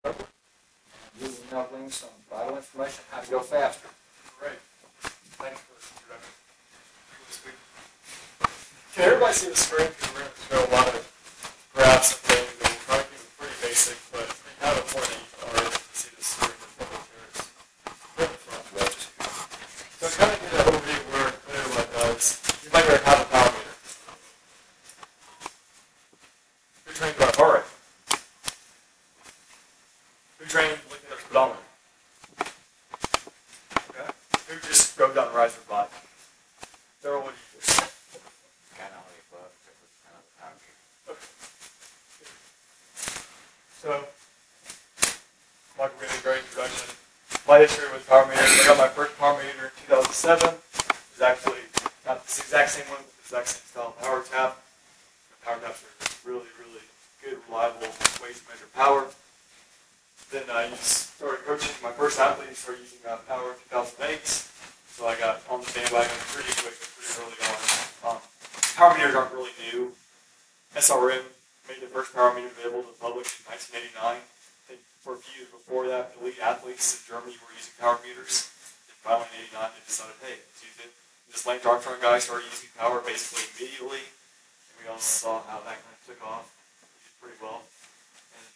You will now glean some vital information how to go faster. Great. Thanks for the introduction. Can everybody see the screen? Because we're going to show a lot of graphs and things, and we'll try to keep it pretty basic, but we have a point to see the screen before we hear it. So kind of get an overview of where everybody does. You might already have a power meter. Who trained by heart rate? Who trained looking at their speedometer? Okay. Who just drove down the rise of their bike? Daryl, what do you do? Kind of only above because it's kind of a power meter. Okay. So, Michael gave a great introduction. My history with power meters. I got my first power meter in 2007. It was actually not this exact same one, but the exact same style Powertap. Powertaps are really, really good, reliable ways to measure power. Then I started coaching my first athlete, started using Power in 2008. So I got on the bandwagon pretty quick and pretty early on. Power meters aren't really new. SRM made the first power meter available to the public in 1989. I think for a few years before that, elite athletes in Germany were using power meters. And finally in 89, they decided, hey, let's use it. And this Lance Armstrong guy started using power basically immediately. And we all saw how that kind of took off. He did pretty well. And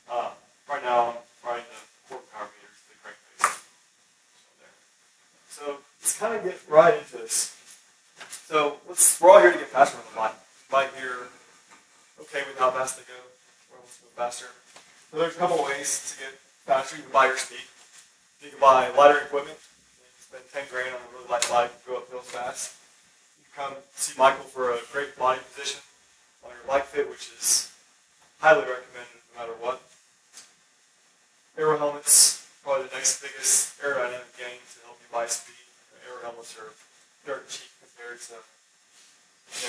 so, right now, I'm riding the core power meters, the crankbase. So let's kind of get right into this. So we're all here to get faster on the bike. Bike here, okay with how fast they go. We're almost go faster. So there's a couple of ways to get faster. You can buy your speed. You can buy lighter equipment. You can spend 10 grand on a really light bike and go up hills fast. You can come see Michael for a great body position on your bike fit, which is highly recommended no matter what. Aero helmets, probably the next biggest aerodynamic gain to help you buy speed. Aero helmets are dirt cheap compared to an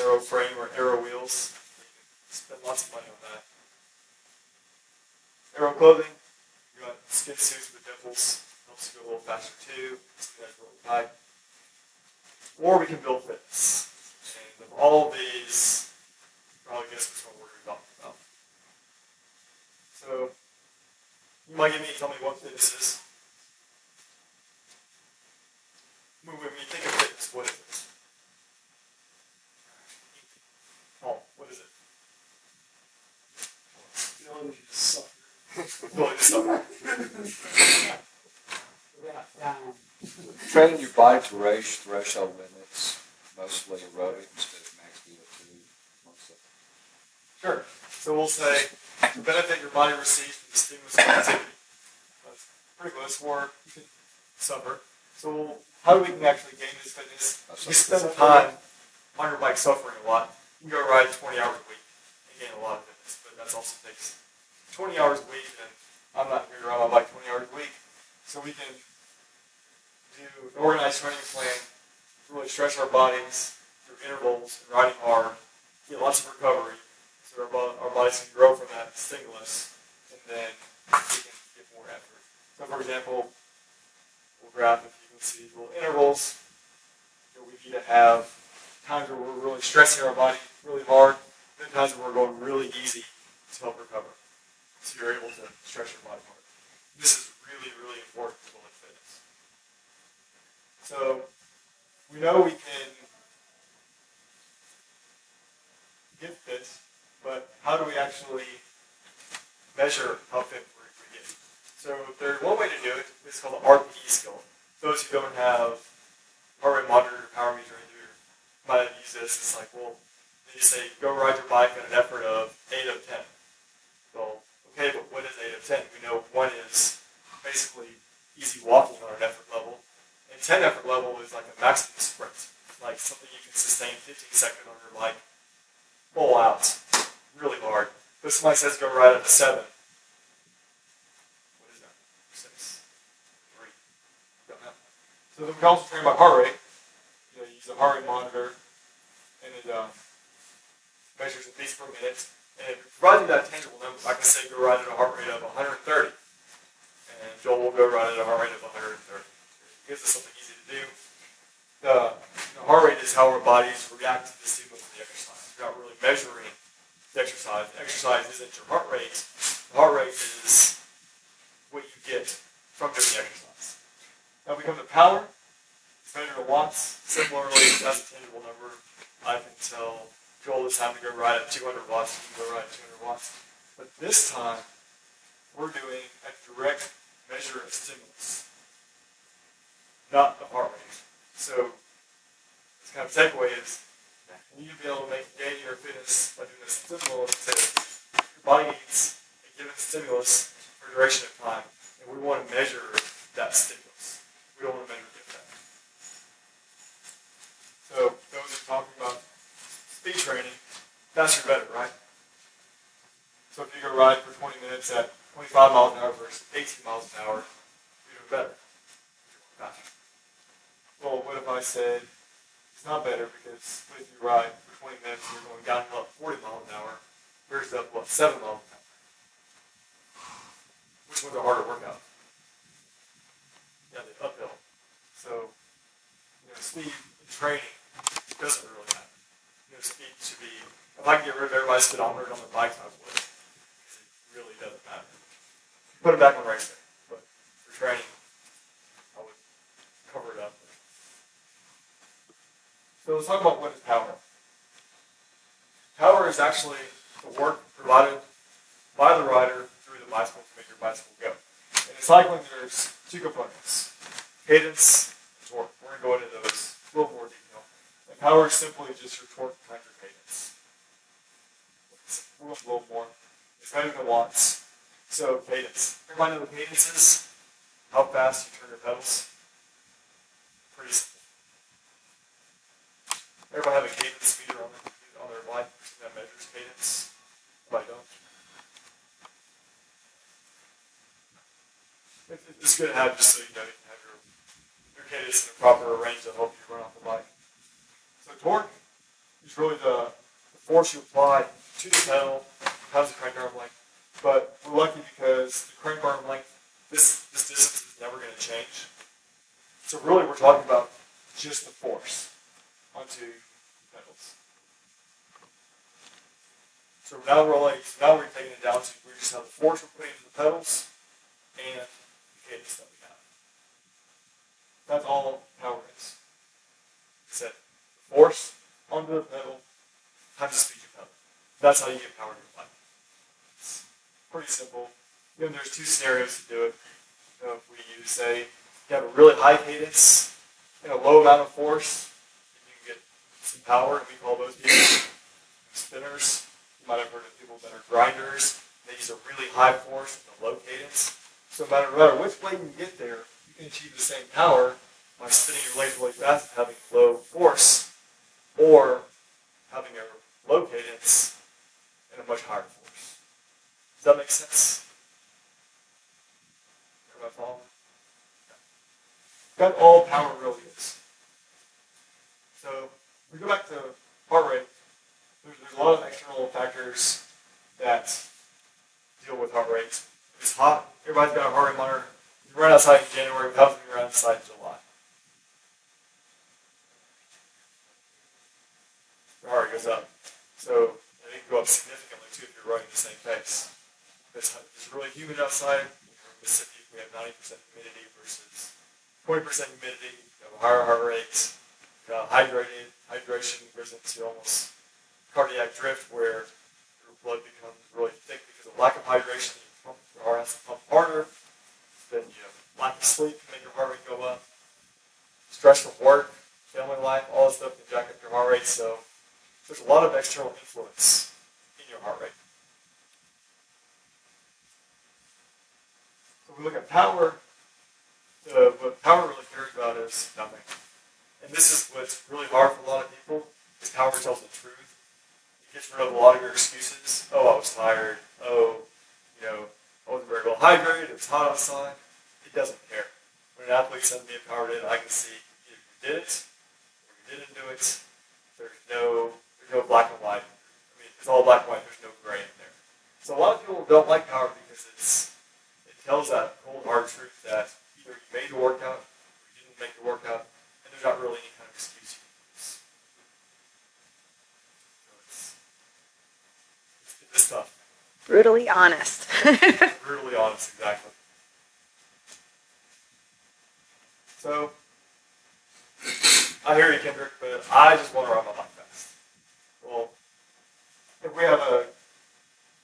aero frame or aero wheels. You can spend lots of money on that. Aero clothing, you got skin suits with dimples, helps you go a little faster too. So that's really tight. Or we can build fitness. And of all of these, you probably guess which one we're going to be talking about. So you might tell me what fitness is. When you think of fitness, what is it? Oh, what is it? Ability to suffer. Ability to suffer. Training your body to raise threshold limits, mostly aerobic instead of max VO2. Sure. So we'll say the benefit your body receives from the stimulus of activity. That's pretty close for you can suffer. So how do we can actually gain this fitness? If you spend time on your bike suffering a lot, you can go ride 20 hours a week and gain a lot of fitness, but that also takes 20 hours a week, and I'm not here to ride my bike 20 hours a week. So we can do an organized training plan, really stretch our bodies through intervals and riding hard, get lots of recovery, so our bodies can grow from that stimulus, and then we can get more effort. So for example, we'll graph if you can see little intervals. We need to have times where we're really stressing our body really hard, then times where we're going really easy to help recover. So you're able to stretch your body hard. This is really, really important for building fitness. So we know we can get fit, but how do we actually measure how fit we get? So there's one way to do it. It's called the RPE scale. Those who don't have heart rate monitor or power meter in here might use this. It's like, well, they just say, go ride your bike at an effort of 8 of 10. Well, okay, but what is 8 of 10? We know 1 is basically easy walking on an effort level. And 10 effort level is like a maximum sprint, like something you can sustain 15 seconds on your bike, full out, really hard. But somebody says go ride at a 7. What is that? 6, 3. Don't know. So we can also train by heart rate. You use a heart rate monitor, and it measures the beats per minute. And it provides you that tangible number. I can say go ride at a heart rate of 130. And Joel will go ride at a heart rate of 130. It gives us something easy to do. The heart rate is how our bodies react to the stimulus of the exercise. We're not really measuring the exercise. The exercise isn't your heart rate. The heart rate is what you get from doing the exercise. Now we come to power. It's measured in watts. Similarly, that's a tangible number. I can tell Joel it's time to go ride at 200 watts. You can go ride at 200 watts. But this time, we're doing a direct measure of stimulus, not the heart rate. So this kind of takeaway is you need to be able to make a gain in your fitness by doing a stimulus to your body needs a given stimulus for a duration of time, and we want to measure that stimulus. We don't want to measure the effect. So those are talking about speed training, faster better, right? So if you go ride for 20 minutes at 25 miles an hour versus 18 miles an hour, you're doing better. You're doing faster. Well, what if I said it's not better because what if you ride for 20 minutes and you're going downhill at 40 miles an hour versus up, 7 miles an hour? Which one's a harder workout? Yeah, the uphill. So, speed in training doesn't really matter. Speed should be, if I can get rid of everybody's speedometer on their bikes, I would. Because it really doesn't matter. Put it back on race day. But for training, I would cover it up. So let's talk about what is power. Power is actually the work provided by the rider through the bicycle to make your bicycle go. And in cycling, there's two components, cadence and torque. We're going to go into those a little more detail. And power is simply just your torque times your cadence. A little more. It's measured in watts. So cadence. Everybody know what cadence is? How fast you turn your pedals? Pretty simple. Everybody have a cadence meter on their bike that measures cadence? Everybody don't? It's good to have just so you know you can have your cadence in the proper range to help you run off the bike. So torque is really the force you apply to the pedal times the crank arm length. But we're lucky because the crank arm length, this distance is never going to change. So really we're talking about just the force onto the pedals. So now we're taking it down to we just have the force we're putting into the pedals and the cadence that we have. That's all power is. Set the force onto the pedal times the speed you pedal. That's how you get power in your bike. It's pretty simple. There's two scenarios to do it. If we use, say, you have a really high cadence and a low amount of force, you can get some power, and we call those people spinners. You might have heard of people that are grinders. They use a really high force and a low cadence. So no matter which way you get there, you can achieve the same power by spinning your legs really fast and having low force, or having a low cadence and a much higher force. Does that make sense? Everybody follow? That's all power really is. So we go back to heart rate. There's a lot of external factors that deal with heart rate. If it's hot, everybody's got a heart rate monitor. You run outside in January, how's it run outside in July? Your heart rate goes up. So it can go up significantly too if you're running the same pace. If it's really humid outside, in Mississippi we have 90% humidity versus 20% humidity. You have a higher heart rate. Hydration goes into almost cardiac drift where your blood becomes really thick because of lack of hydration. Your heart has to pump harder. Then you have lack of sleep can make your heart rate go up. Stress from work, family life, all this stuff can jack up your heart rate. So there's a lot of external influence in your heart rate. So we look at power. What power really cares about is nothing. And this is what's really hard for a lot of people, is power tells the truth. It gets rid of a lot of your excuses. Oh, I was tired. Oh, I wasn't very well hydrated. It was hot outside. It doesn't care. When an athlete sends me a power data, I can see either you did it or you didn't do it. There's no black and white. I mean, it's all black and white. There's no gray in there. So a lot of people don't like power because it tells that cold hard truth that either you made the workout or you didn't make the workout, and there's not really any kind of excuse you can use. So it's this stuff. Brutally honest. Brutally honest, exactly. So, I hear you, Kendrick, but I just want to ride my bike fast. Well, if we have a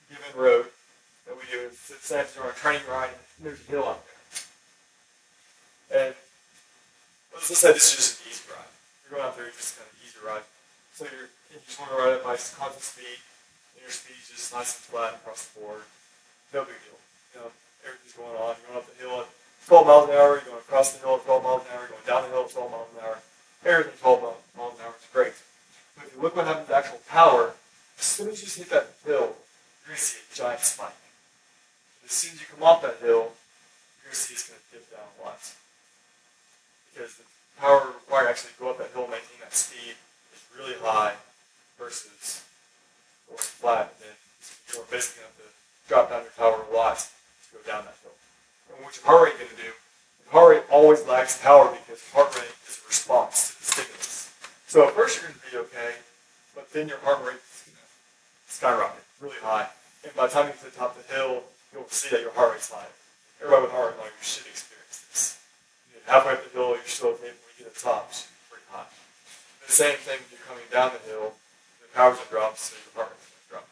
given road that we do, say if you're on a training ride, and there's a hill out there. And let's just say this is just an easy ride. You're going out there, just kind of easy ride. So you just want to ride it by constant speed, and your speed is just nice and flat across the board. No big deal. You know, everything's going on. You're going up the hill at 12 miles an hour, you're going across the hill at 12 miles an hour, you're going down the hill at 12 miles an hour. Everything 12 miles an hour is great. But if you look what happens to actual power, as soon as you hit that hill, you're going to see a giant spike. And as soon as you come off that hill, you're going to see it's going to dip down a lot. Because the power required to actually go up that hill and maintain that speed is really high versus going flat. And then you're basically going to have to drop down your power a lot to go down that hill. And what your heart rate is going to do, your heart rate always lacks power because heart rate is a response to the stimulus. So at first you're going to be okay, but then your heart rate is going to skyrocket really high. And by the time you get to the top of the hill, you'll see that your heart rate's high. Everybody with heart rate like you should experience this. Halfway up the hill, you're still okay, but when you get to the top, it's pretty high. And the same thing when you're coming down the hill, the power's going to drop, so your heart rate's going to drop.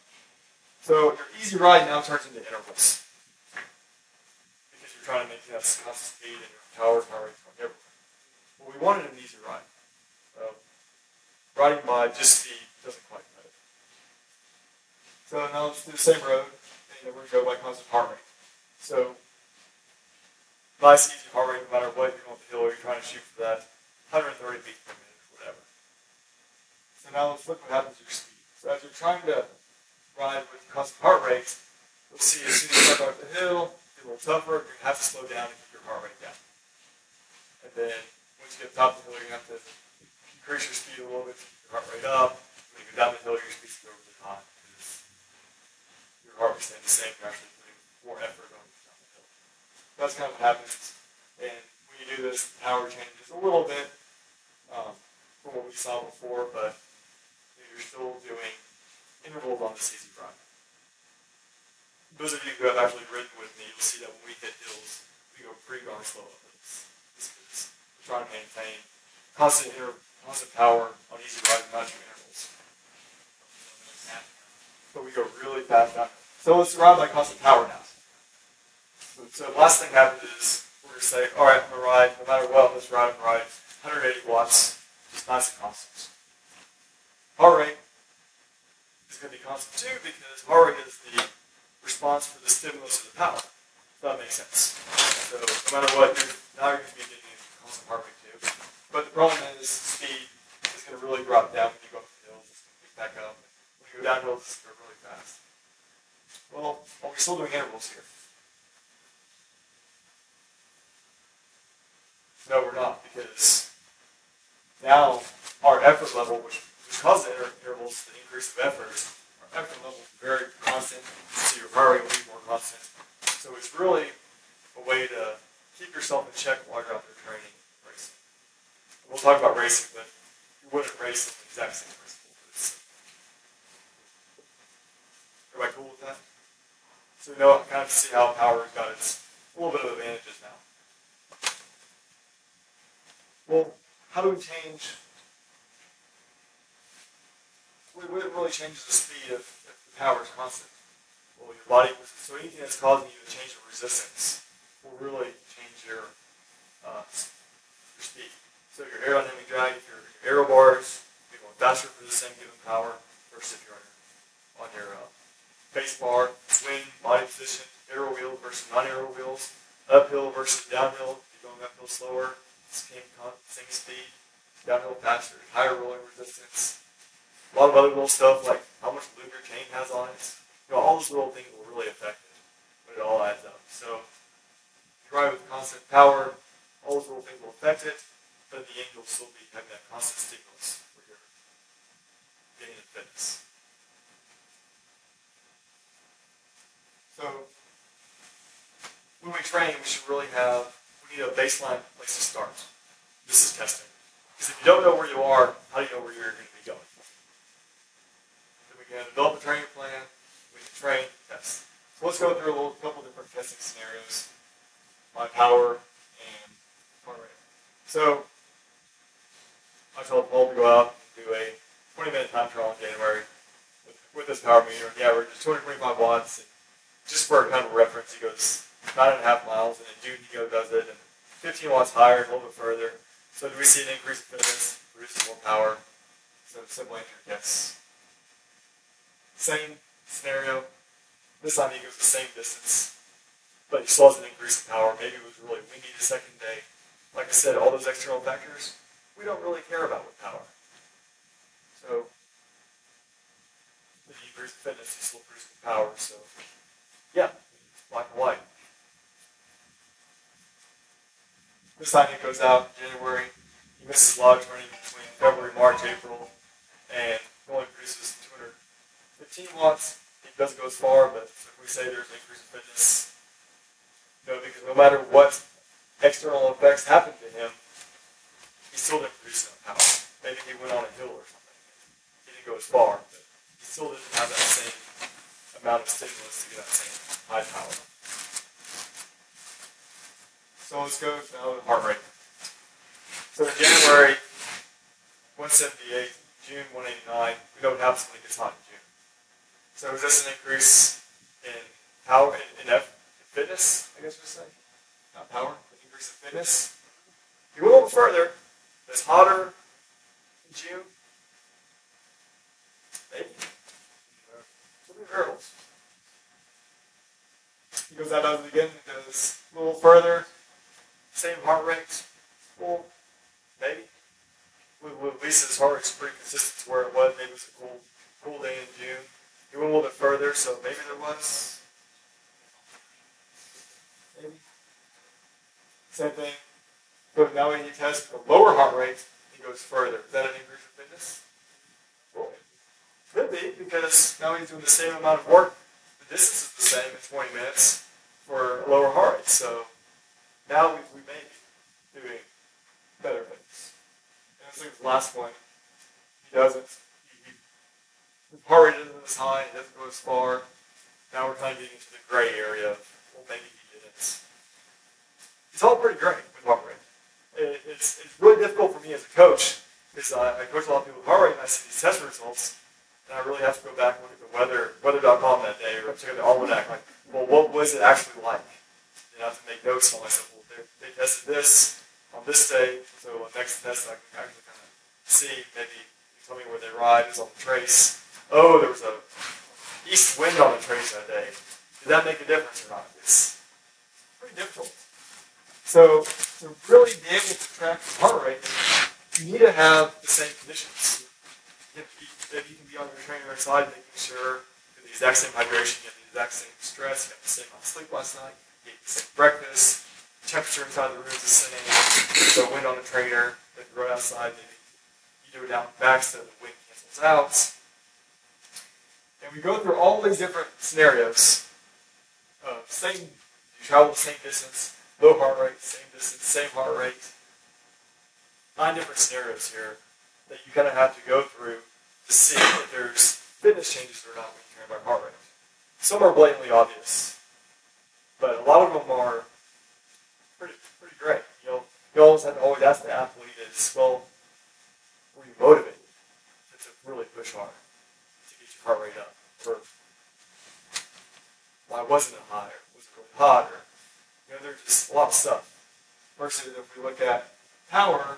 So your easy ride now turns into intervals. Because you're trying to maintain that constant speed and your heart rate's going everywhere. But we wanted an easy ride. Riding by just speed doesn't quite cut it. So now let's do the same road, and we're going to go by constant heart rate. So nice, easy heart rate, no matter what, you're going up the hill, you're trying to shoot for that 130 beats per minute, or whatever. So now let's look what happens to your speed. So as you're trying to ride with constant heart rate, you'll see as soon as you start up the hill, get a little tougher, you're going to have to slow down to keep your heart rate down. And then once you get to the top of the hill, you're going to have to increase your speed a little bit to keep your heart rate up. When you go down the hill, your speed's going really high because your heart rate stays the same, you're actually putting more effort on down the hill. That's kind of what happens. And when you do this, the power changes a little bit from what we saw before, but you're still doing intervals on this easy ride. Those of you who have actually ridden with me, you'll see that when we hit hills, we go pretty darn slow up hills. Because we're trying to maintain constant power on easy rides, not do intervals. But we go really fast down. So let's ride by constant power now. So the last thing happens is we're going to say, all right, I'm going to ride, no matter what, let's ride 180 watts, just nice and constant. Heart rate is going to be constant too because heart rate is the response for the stimulus of the power. If that makes sense. So no matter what, now you're going to be getting a constant heart rate too. But the problem is speed is going to really drop down when you go up the hills. It's going to pick back up. When you go down hills, it's going to go really fast. Well, are we still doing intervals here? No, we're not, because now our effort level, which causes the intervals, the increase of effort, our effort level is very constant. So your heart rate will be more constant. So it's really a way to keep yourself in check while you're out there training, racing. We'll talk about racing, but you wouldn't race in the exact same principle. Everybody cool with that? So you know, kind of see how power's got its a little bit of advantages now. Well, how do we change? What really changes the speed if the power is constant? Well, your body, so anything that's causing you to change the resistance will really change your speed. So your aerodynamic drag, if your aero bars, you're going faster for the same given power versus if you're on your base bar, wind, body position, aero wheels versus non-aero wheels, uphill versus downhill, if you're going uphill slower, same speed, downhill faster, higher rolling resistance. A lot of other little stuff like how much lube your chain has on it. You know, all those little things will really affect it, but it all adds up. So if you ride with constant power, all those little things will affect it, but in the end you'll still be having that constant stimulus for your gain in fitness. So when we train, we should really we need a baseline place to start. This is testing. Because if you don't know where you are, how do you know where you're going to be going? Then we can develop a training plan, we can train, test. So let's go through a couple different testing scenarios. My power and heart rate. So I told Paul to go out and do a 20-minute time trial in January with this power meter. The average is 225 watts. And just for kind of a reference, he goes 9.5 miles, and in June he does it, and 15 watts higher, a little bit further. So do we see an increase in fitness, producing more power? So simple answer, yes. Same scenario. This time he goes the same distance, but he still has an increase in power. Maybe it was really windy the second day. Like I said, all those external factors, we don't really care about with power. So the increase in fitness, he still produces power. So yeah, it's black and white. This time he goes out in January. He misses logs running between February, March, April, and he only produces 215 watts. He doesn't go as far, but if we say there's an increase in fitness, because no matter what external effects happen to him, he still didn't produce enough power. Maybe he went on a hill or something. He didn't go as far, but he still didn't have that same amount of stimulus to get that same high power. So let's go now to heart rate. So in January, 178, June 189. We know what happens when it gets hot in June. So is this an increase in power, in fitness, I guess we'd say? Not power, but increase in fitness. If you go a little further, it's hotter in June. Maybe. So many variables. He goes out, does it again, goes a little further. Same heart rate. Well, maybe. At least his heart rate's pretty consistent to where it was. Maybe it was a cool day in June. He went a little bit further, so maybe there was. Maybe. Same thing. But now when he tests the lower heart rate, he goes further. Is that an increase in fitness? Well, it could be, because now he's doing the same amount of work. The distance is the same in 20 minutes for a lower heart rate. So now we may be doing better things. And I think the last one, he doesn't. His heart rate isn't as high, he doesn't go as far. Now we're kind of getting into the gray area of, well, maybe he didn't. It's all pretty gray with heart rate. It's really difficult for me as a coach, because I coach a lot of people with heart rate, and I see these test results, and I really have to go back and look at the weather.com that day, or check out the almanac, like, well, what was it actually like? And I have to make notes on myself. Well, they tested this on this day, so next test I can actually kind of see, maybe tell me where they ride, is on the trace. Oh, there was a east wind on the trace that day. Did that make a difference or not? It's pretty difficult. So to really be able to track your heart rate, you need to have the same conditions. If you can be on your trainer's side, making sure you have the exact same hydration, you have the exact same stress, you have the same amount of sleep last night, you ate the same breakfast, temperature inside the room is the same, so wind on the trainer, then you run outside, maybe you do it out and back so the wind cancels out. And we go through all these different scenarios. You travel the same distance, low heart rate, same distance, same heart rate. 9 different scenarios here that you kind of have to go through to see if there's fitness changes or not when you train by heart rate. Some are blatantly obvious, but a lot of them are pretty great. You always have to always ask the athlete is, well, were you motivated to really push hard to get your heart rate up? Or why wasn't it high? Or was it really hot? Or, there's just a lot of stuff. Versus if we look at power,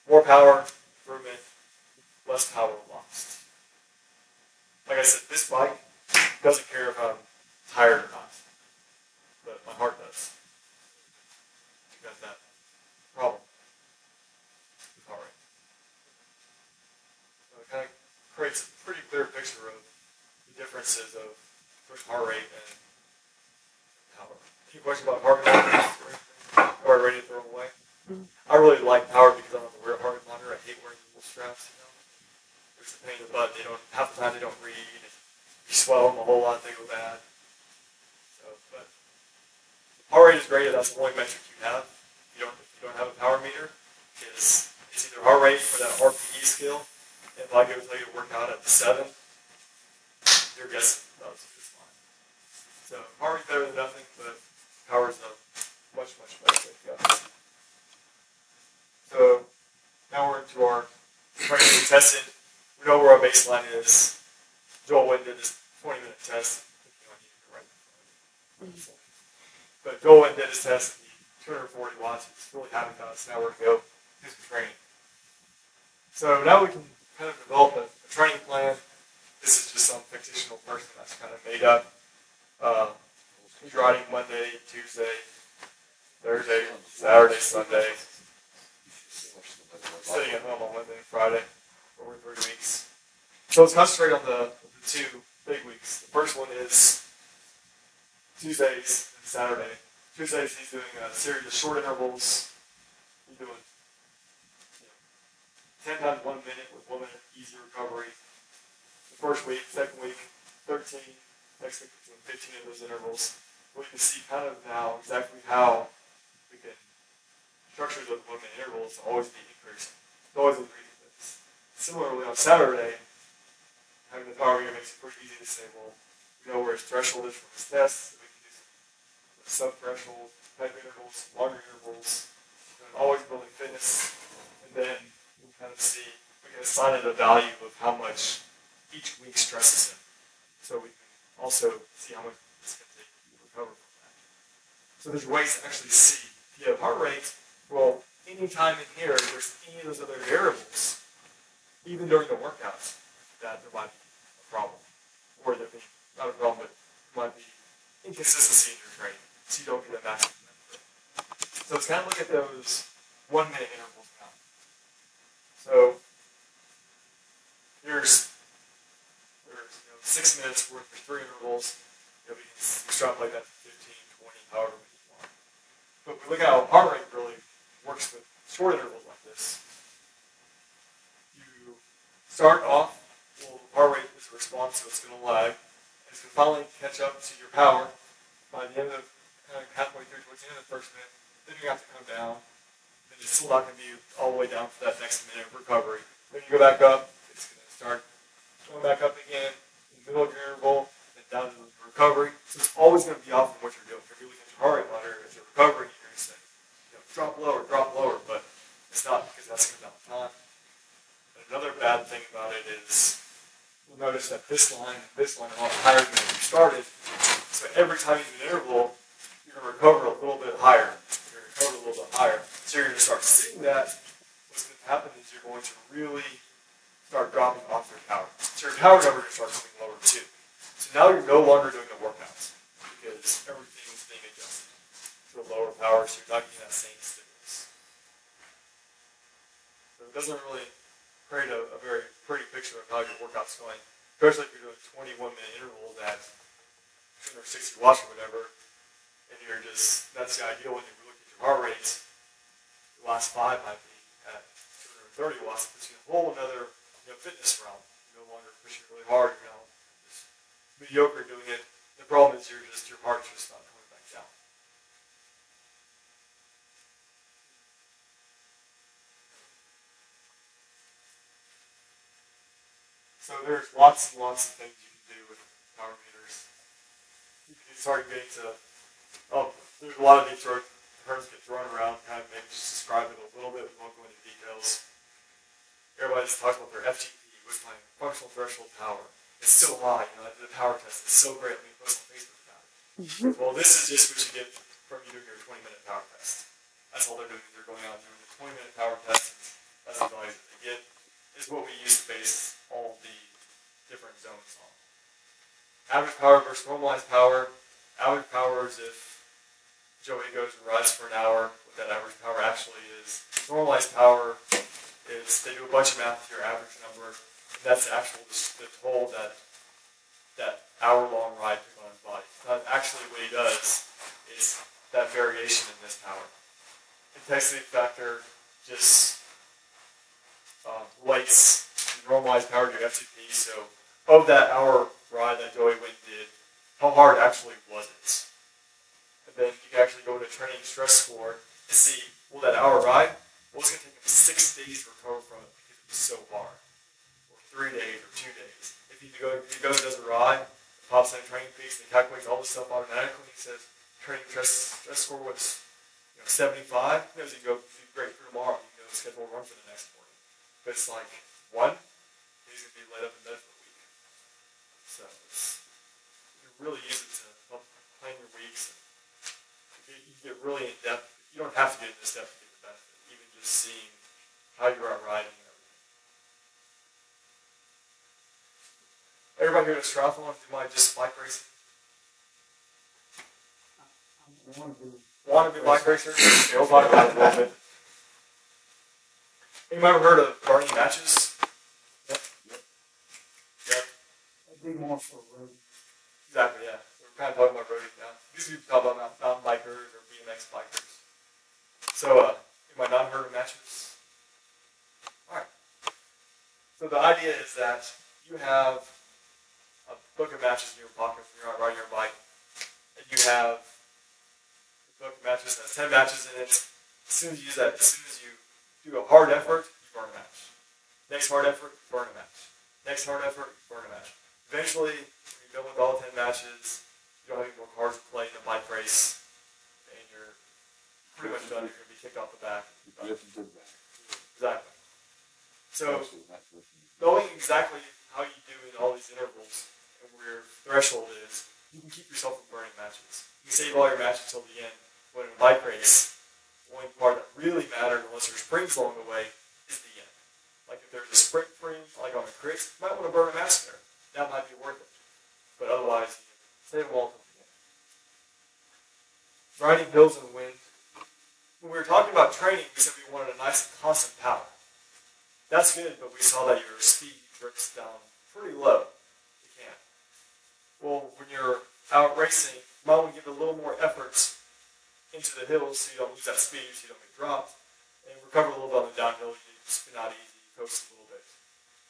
more power improvement, less power lost. Like I said, this bike doesn't care if I'm tired or not, but my heart does. You got that problem with heart rate. So it kind of creates a pretty clear picture of the differences of heart rate and power. Any questions about heart rate? Or ready to throw them away? I really like power because I don't have to wear a heart rate monitor. I hate wearing little straps. There's a pain in the butt. Half the time they don't read. You swell them a whole lot, they go bad. So, but heart rate is great if that's the only metric you have. If you don't have a power meter, it's either heart rate or that RPE skill. If I go tell you to work out at 7, you're guessing that was just fine. heart rate better than nothing, but power is a much, much better way to go. So now we're into our training and testing. We know where our baseline is. Joel Wynn did this 20-minute test. But Joel Wynn did his test at 240 watts. He's really happy about it. So now we're going to go do some training. So now we can kind of develop a training plan. This is just some fictional person that's kind of made up. He's riding Monday, Tuesday, Thursday, Saturday, Sunday. Sitting at home on Wednesday and Friday over 3 weeks. So let's concentrate on the 2 big weeks. The first one is Tuesdays and Saturday. Tuesdays he's doing a series of short intervals. He's doing 10 times 1 minute with 1 minute easy recovery. The first week, second week, 13. Next week, we're doing 15 of those intervals. We can see kind of now exactly how we can structure those 1 minute intervals to always be increasing. It's always increasing things. Similarly, on Saturday, having the power meter makes it pretty easy to say, well, we know where his threshold is from his test, so we can do some sub-threshold type intervals, longer intervals, and always building fitness, and then we can kind of see, we can assign it a value of how much each week stresses him. So we can also see how much it's going to take to recover from that. So there's ways to actually see. If you have heart rate, well, anytime in here, there's any of those other variables, even during the workouts, that there might be a problem. Or there be, not a problem, but there might be inconsistency in your training, so you don't get a maximum benefit. So let's kind of look at those 1 minute intervals now. So here's 6 minutes worth of 3 intervals. We can extrapolate that to 15, 20, however many you want. But if we look at how heart rate really works with short intervals like this, you start off, well, heart rate is a response, so it's going to lag. And it's going to finally catch up to your power by the end of, kind of halfway through, towards the end of the first minute. Then you have to come down. Then it's still not going to be all the way down for that next minute of recovery. Then you go back up, it's going to start going back up again. Middle of your interval, and down to the recovery. So it's always going to be off from what you're doing. If you're looking at your heart rate monitor, if you're recovering, you're going to say, drop lower, but it's not because that's going down time. And another bad thing about it is you'll notice that this line are a lot higher than when you started. So every time you do an interval, you're going to recover a little bit higher. You're going to recover a little bit higher. So you're going to start seeing that. What's going to happen is you're going to really start dropping off your power. So your power number starts getting lower too. So now you're no longer doing the workouts because everything is being adjusted to a lower power, so you're not getting that same stimulus. So it doesn't really create a very pretty picture of how your workout's going, especially if you're doing 21-minute intervals at 260 watts or whatever, and you're just, that's the ideal when you look at your heart rates. The last 5 might be at 230 watts, but you can hold another fitness realm. You're no longer pushing really hard, you're now just mediocre doing it. The problem is your heart's just not coming back down. So there's lots and lots of things you can do with power meters. You can start getting to, there's a lot of these terms get thrown around, kind of maybe just describe it a little bit, we won't go into details. Everybody's talking about their FTP, what's my functional threshold power. It's so high, I did a power test, it's so great, let me post on Facebook about it. Well, this is just what you get from you doing your 20-minute power test. That's all they're doing, they're going out and doing a 20-minute power test. That's the value that they get, is what we use to base all the different zones on. Average power versus normalized power. Average power is if Joey goes and rides for an hour, what that average power actually is. Normalized power is they do a bunch of math with your average number, and that's actually the toll that hour-long ride took on his body. Actually what he does is that variation in this power. Intensity factor just lights the normalized power to your FTP, so of that hour ride that Joey Wynn did, how hard actually was it? And then you can actually go into training stress score and see, well, that hour ride, well, it's going to take him 6 days to recover from it because it was so hard. Or 3 days or 2 days. If he goes and does a ride, the pops in a training piece and he calculates all this stuff automatically. He says training stress score was 75. He knows you go be great for tomorrow. You can go schedule a run for the next morning. But it's like 1, he's going to be laid up in bed for a week. So you really use it to help plan your weeks. You get really in depth. You don't have to get in this depth to get the benefit. Even just seeing how you're out riding and everything. Everybody here does triathlon? Do you mind just bike racing? Want to be bike racer? Okay, we'll talk about it a little bit. Anybody ever heard of burning matches? Yep. I'd be more for a road. Exactly, yeah. We're kind of talking about roading now. These people talk about mountain bikers or BMX bikers. So, anybody not heard of matches? Alright. So the idea is that you have a book of matches in your pocket when you're out riding your bike, and you have a book of matches that has 10 matches in it. As soon as you use that, as soon as you do a hard effort, you burn a match. Next hard effort, you burn a match. Next hard effort, you burn a match. Eventually, when you're done with all 10 matches, you don't have any more cards to play in a bike race, and you're pretty much done. You're going to be kicked off the back. Exactly. So, knowing exactly how you do in all these intervals and where your threshold is, you can keep yourself from burning matches. You can save all your matches till the end. When in a bike race, the only part that really matters, unless there's springs along the way, is the end. Like if there's a sprint spring, like on a crit, you might want to burn a match there. That might be worth it. But otherwise, you can save them all till the end. Riding hills in the wind. When we were talking about training, we said we wanted a nice and constant power. That's good, but we saw that your speed drifts down pretty low. You can't. Well, when you're out racing, you might want to give a little more efforts into the hills so you don't lose that speed, so you don't get dropped. And recover a little bit on the downhill, you spin out easy, you coast a little bit.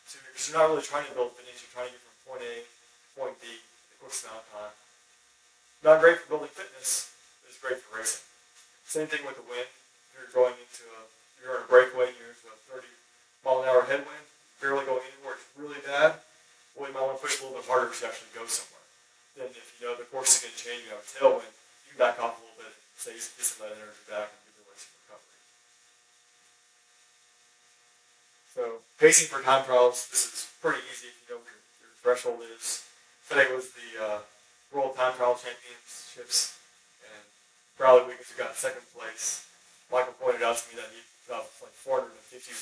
So because you're not really trying to build fitness, you're trying to get from point A to point B the quickest amount of time. Not great for building fitness, but it's great for racing. Same thing with the wind. You're going into you're in a breakaway and you're into a 30-mile-an-hour headwind, barely going anywhere, it's really bad. Well, you might want to push a little bit harder to actually go somewhere. Then if you know the course is going to change, you have a tailwind, you can back off a little bit, say get some of that energy back and give the race some recovery. So pacing for time trials, this is pretty easy if you know what your threshold is. Today was the World Time Trial Championships, and Bradley Wiggins got second place. Michael pointed out to me that he got like 450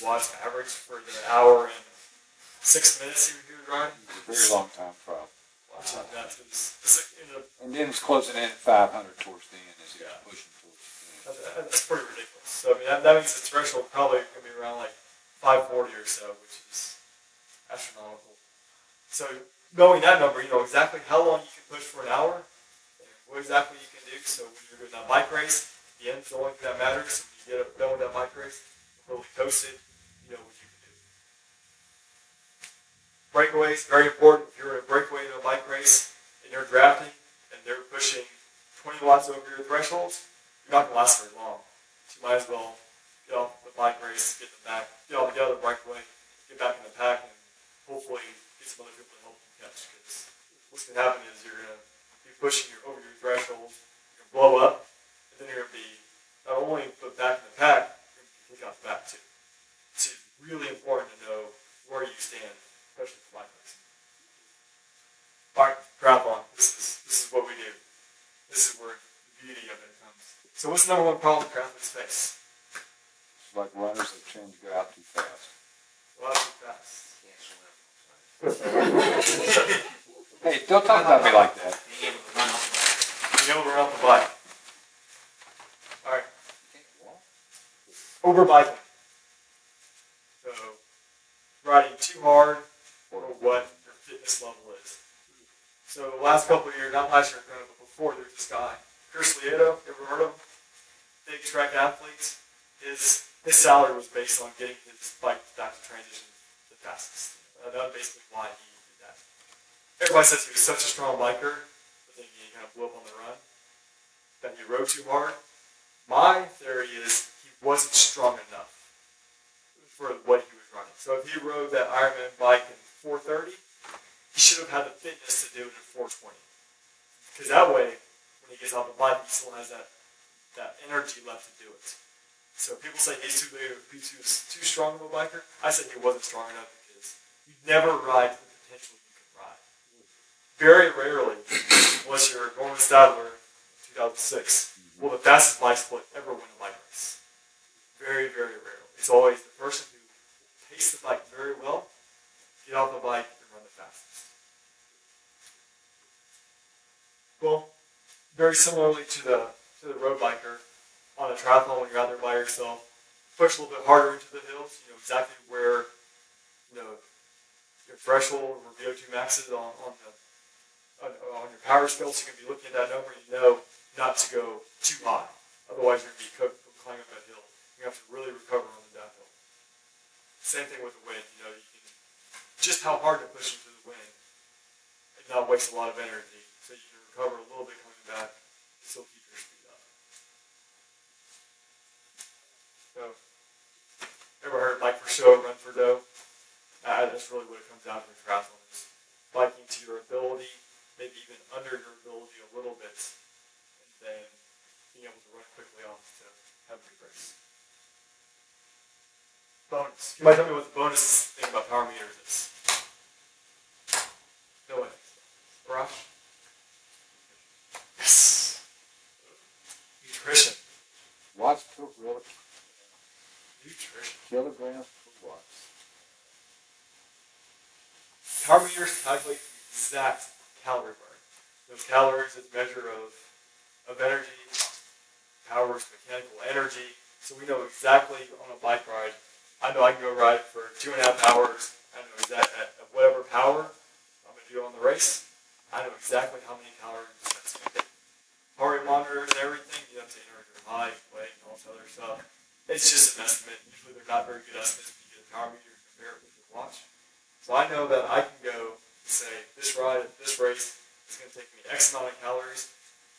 watts average for the hour and 6 minutes he was riding. It was a very long time trial. Wow. And then it's closing in at 500 towards the end as he's pushing towards the finish. That's pretty ridiculous. So I mean, that means the threshold probably going to be around like 540 or so, which is astronomical. So knowing that number, you know exactly how long you can push for an hour, and what exactly you can do. So when you're doing that bike race, the end's the only thing that matters. So when you get done with that bike race, totally coasted, you know what you can do. Breakaways, very important. If you're in a breakaway in a bike race and you're drafting and they're pushing 20 watts over your thresholds, you're not going to last very long. So you might as well get off the bike race, get out of the breakaway, get back in the pack, and hopefully get some other people to help you catch. Because what's going to happen is you're going to be pushing over your threshold, you're going to blow up, and then you're going to be not only put back in the pack, you're going to be kicked out the back too. So it's really important to know where you stand, especially for bike racing. Alright, triathlon. This is what we do. This is where the beauty of it comes. So what's the number one problem triathletes face? It's like runners that tend to go out too fast. Go out too fast. Hey, don't talk about me like that. Being able to run off the bike. Alright. Over biking. So, riding too hard or what your fitness level is. So, the last couple of years, not last year, but before, there's this guy, Chris Lieto, ever heard of him? Big track athlete. His salary was based on getting his bike back to transition the fastest. That was basically why he did that. Everybody says he was such a strong biker, but then he kind of blew up on the run, that he rode too hard. My theory is he wasn't strong enough for what he was running. So if he rode that Ironman bike in 4:30, he should have had the fitness to do it at 420. Because that way, when he gets off the bike, he still has that energy left to do it. So people say he's too big, he's too strong of a biker. I said he wasn't strong enough because you never ride to the potential you can ride. Very rarely was your Norman Stadler in 2006 will the fastest bike split ever win a bike race. Very, very rarely. It's always the person who pace the bike very well, get off the bike, and run the fastest. Well, very similarly to the road biker, on a triathlon when you're out there by yourself, push a little bit harder into the hills. You know exactly where your threshold or VO2 max is on your power scale, so you can be looking at that number. You know not to go too high, otherwise you're going to be climbing up that hill. You have to really recover on the downhill. Same thing with the wind. You know, you can just how hard to push into the wind and not waste a lot of energy, so you can recover a little bit coming back, and still keep your speed up. So, ever heard bike for show, run for dough? That's really what it comes down to in triathlon, is biking to your ability, maybe even under your ability a little bit, and then being able to run quickly off to have a good race. Bonus. You might tell me what the bonus thing about power meters is. No way. Brush? Yes. Nutrition. Watts per really? Nutrition. Kilograms per watts. Power meters calculate the exact calorie burn. Those calories is a measure of energy, power is mechanical energy. So we know exactly on a bike ride. I know I can go ride for 2.5 hours. I know exactly at whatever power I'm going to do on the race. I know exactly how many calories that's going to be. Heart rate monitors and everything, you have to enter your height, weight, and all this other stuff. It's just an estimate. Usually they're not very good estimates when you get a power meter and compare it with your watch. So I know that I can go and say, this ride, this race is going to take me X amount of calories,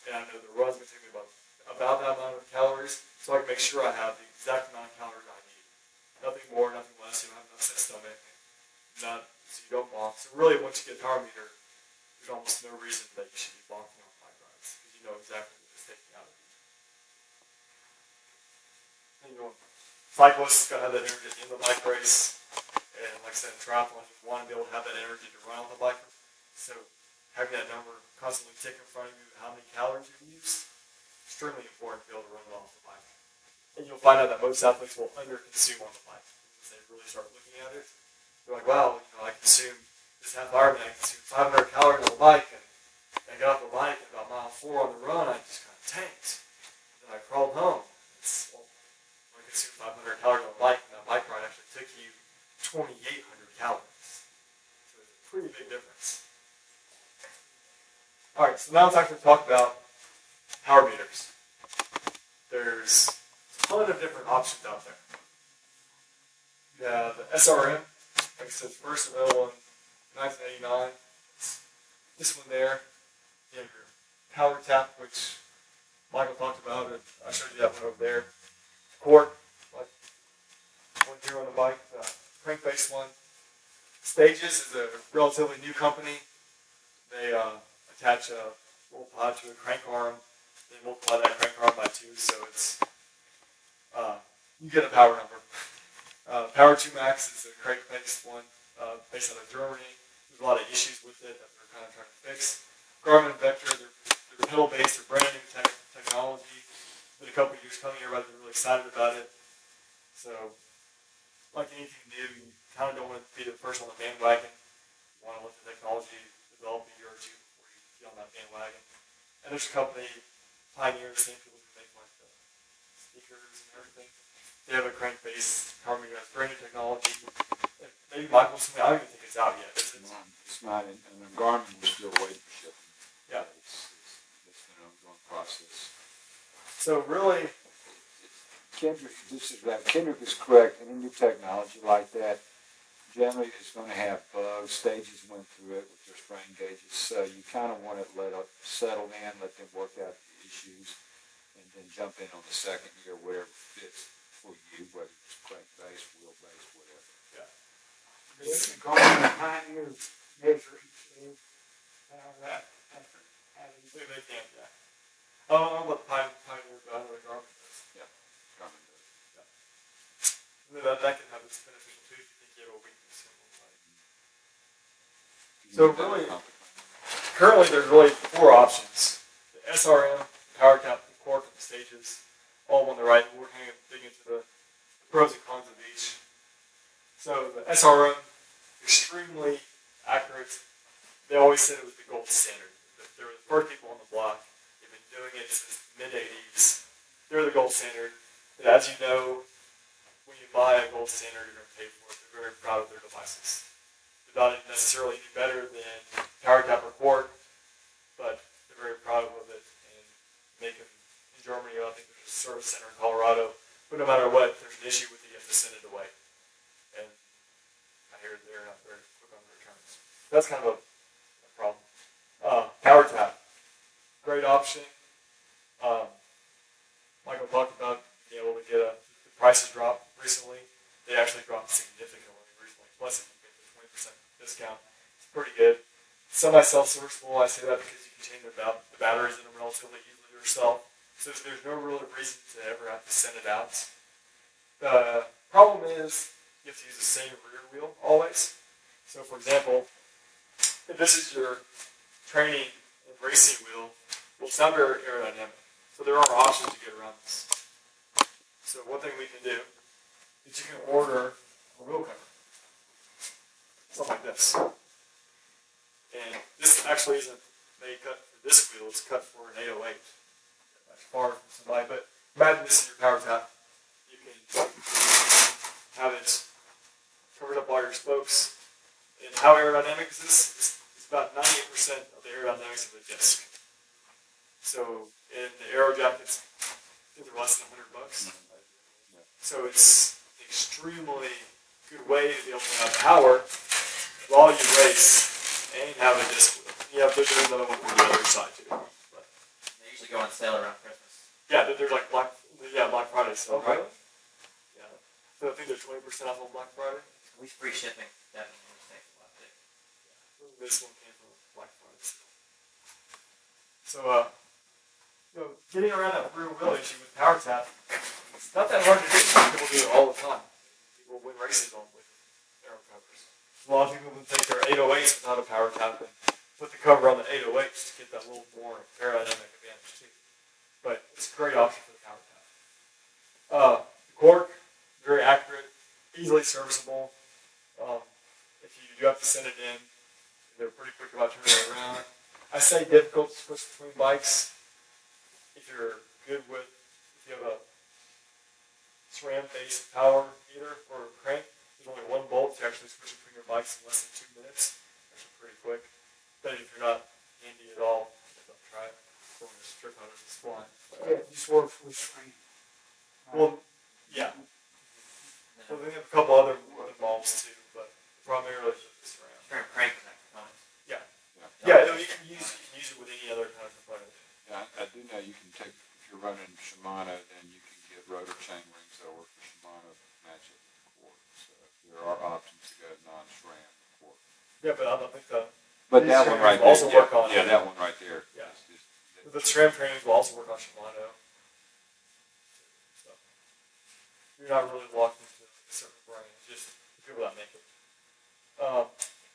and I know the run's going to take me about that amount of calories, so I can make sure I have the exact amount of calories I need. Nothing more, nothing less. You don't have an upset stomach, so you don't bonk. So really, once you get a power meter, there's almost no reason that you should be bonking on bike rides, because you know exactly what it's taking out of you. And cyclists got to have that energy at the end of the bike race. And like I said, in triathlon, you want to be able to have that energy to run on the bike. So having that number constantly tick in front of you, how many calories you use, extremely important to be able to run it off the bike. And you'll find out that most athletes will under-consume on the bike. As they really start looking at it, they're like, wow, I consume this half Ironman, I consume 500 calories on the bike, and I got off the bike at about mile 4 on the run, I just kind of tanked. And then I crawled home. I consumed 500 calories on the bike, and that bike ride actually took you 2,800 calories. So it's a pretty big difference. Alright, so now it's time to talk about power meters. There's a ton of different options out there. You have the SRM, like I said, first available in 1989. It's this one there. You have your Powertap, which Michael talked about. I showed you that one over there. Court, like one here on the bike, the crank-based one. Stages is a relatively new company. They attach a little pod to a crank arm. They multiply that crank arm by 2, so it's you get a power number. Power 2 Max is a crank-based one, based out of Germany. There's a lot of issues with it that they're kind of trying to fix. Garmin Vector, they're pedal-based, they're brand new technology. Been a couple of years coming, everybody's really excited about it. So, like anything new, you kind of don't want to be the first on the bandwagon. You want to let the technology develop a year or two before you get on that bandwagon. And there's a company, Pioneer, the same people who make like the speakers and everything. They have a crank-based power meter. That's brand new technology. Maybe Michael's something, I don't even think it's out yet, is it? It's not, and the Garmin was still waiting for shipping. Yeah. It's an ongoing process. So really, Kendrick is correct. Any new technology like that generally is going to have bugs. Stages went through it with their strain gauges, so you kind of want to let it settle in, let them work out the issues, and then jump in on the second year, whatever fits for you, whether it's crank-based, wheel-based, whatever. yeah. Garmin and Pioneer measure each day that. after having. They can, yeah. I don't know what Pioneer, but I know what Garmin does. Yeah, Garmin does. And then that can have its beneficial too if you think you have a weakness in one leg. You So need that really, complicated. currently there's really 4 options. The SRM, Powertap, the Quark, and the Stages, all on the right. We're kind of dig into the pros and cons of each. So the SRM, extremely accurate. They always said it was the gold standard. They were the first people on the block. They've been doing it since the mid-'80s. They're the gold standard. But as you know, when you buy a gold standard, you're going to pay for it. They're very proud of their devices. They're not necessarily any better than Powertap or Quark, but they're very proud of it and make them in Germany. I think there's a service center in Colorado. But no matter what, if there's an issue with it, you have to send it away. And I hear they're not very quick on returns. That's kind of a problem. Powertap, great option. Michael talked about being able to get the prices dropped recently. They actually dropped significantly recently. Plus, if you get the 20% discount, it's pretty good. Semi-self-serviceable, I say that because you can change the batteries in them relatively easily yourself. So there's no real reason to ever have to send it out. The problem is you have to use the same rear wheel always. So for example, if this is your training and racing wheel, well, it's not very aerodynamic. So there are options to get around this. So one thing we can do is you can order a wheel cover. Something like this. And this actually isn't made cut for this wheel, it's cut for an 808. That's far from somebody, but imagine this is your Powertap. You can have it covered up all your spokes. And how aerodynamic is this? It's about 98% of the aerodynamics of the disc. So in the aero jackets, I think they're less than $100. So it's an extremely good way to be able to have power while you race and have a disc wheel. Yeah, there's another one for the other side too. But They usually go on sale around Christmas. yeah, there's like Black Friday sale, Okay. right? Yeah. So I think they're 20% off on Black Friday. We free shipping, definitely in the States a lot too. This one came from Black Friday sale. So getting around that rear wheel issue with Powertap, it's not that hard to do. People do it all the time. People win races on with aero covers. A lot of people would take their 808s without a Powertap and put the cover on the 808s to get that little more aerodynamic advantage too. But it's a great option for the Powertap. The Quark, very accurate, easily serviceable. If you do have to send it in, they're pretty quick about turning it around. I say difficult to switch between bikes. If you're good with, if you have a SRAM-based power meter for a crank, there's only one bolt to actually switch between your bikes in less than 2 minutes. Actually pretty quick. But if you're not handy at all, don't try it. Throwing a strip out of the spline. Yeah, just works with SRAM. Well, yeah. So they have a couple other models too, but primarily the SRAM. Try and crank with that component. Yeah, no, you can use it with any other kind of component. Yeah, I do know you can take, if you're running Shimano, then you can get rotor chain rings that work for Shimano, match it with Quark. So there are options to go non-SRAM Quark. Yeah, but I don't think the But that one right there, also work on yeah, that one right there. Yeah. is the SRAM trainings will also work on Shimano. So you're not really locked into a certain brand, just the people that make it.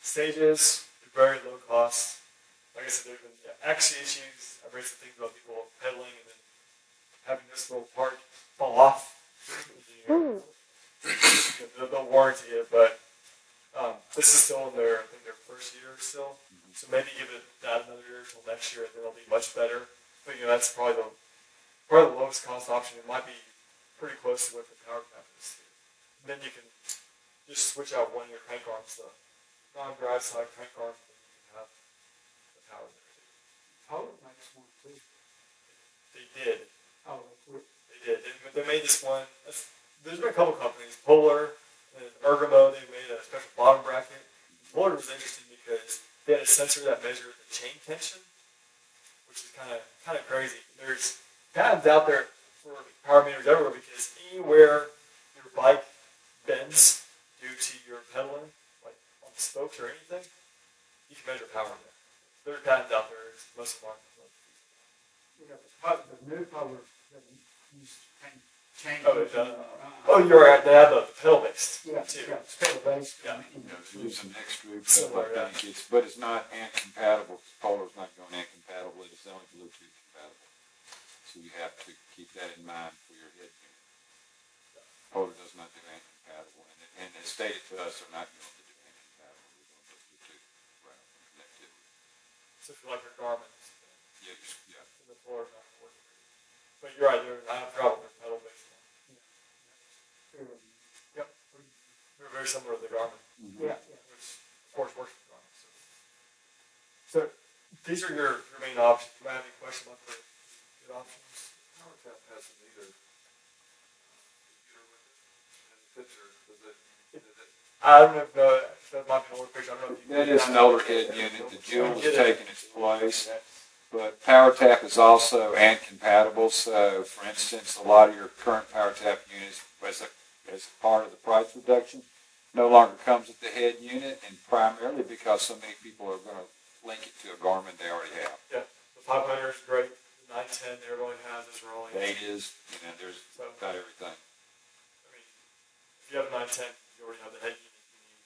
Stages, they're very low cost. Like I said, there's been actually issues. I've read some things about people pedaling and then having this little part fall off. They'll warranty it, but this is still in their, I think, their first year still. So maybe give it that another year until next year, then it'll be much better. But that's probably the lowest cost option. It might be pretty close to what the Powertap is. And then you can just switch out one of your crank arms, the non-drive side crank arm, and you can have the power there too. Power makes one too. They did. Oh, They did. They made this one. There's been a couple companies, Polar and Ergomo. They made a special bottom bracket. Polar was interesting because they had a sensor that measured the chain tension, which is kind of crazy. There's patents out there for power meters everywhere because anywhere your bike bends due to your pedaling, like on the spokes or anything, you can measure power there. There are patents out there. Most of them aren't. You know, the new power that you use can change. Oh, you're right. They have the pedal based Yeah, too. yeah, it's pedal based. Yeah. They use an extra Similar, I think but it's not amp compatible. Polar's not going amp compatible. It's only Bluetooth compatible. So you have to keep that in mind for your head unit. Polar does not do amp compatible, and as stated to us, they're not going to do amp compatible. They're going to do Bluetooth route connectivity. So if you like your Garmin's, Yeah, yeah. then the Polar's not going to work for you. But you're right. I have traveled with pedal based. Yep. They're very similar to the Garmin. Mm-hmm. Yeah, yeah. Which of course works with Garmin. So these are your main options. Do you have any questions about the good options? Powertap has a meter with it, and the picture, does it, I don't know if that might be an older picture. I don't know if you That is an older head unit. The Jewel has taken its place. But Powertap is also ANT compatible, so for instance, a lot of your current Powertap units, as a part of the price reduction, no longer comes with the head unit, and primarily because so many people are going to link it to a Garmin they already have. Yeah, the 500 is great. The 910 everyone has is rolling. The 8 is, there's about everything. I mean, if you have a 910, you already have the head unit you need,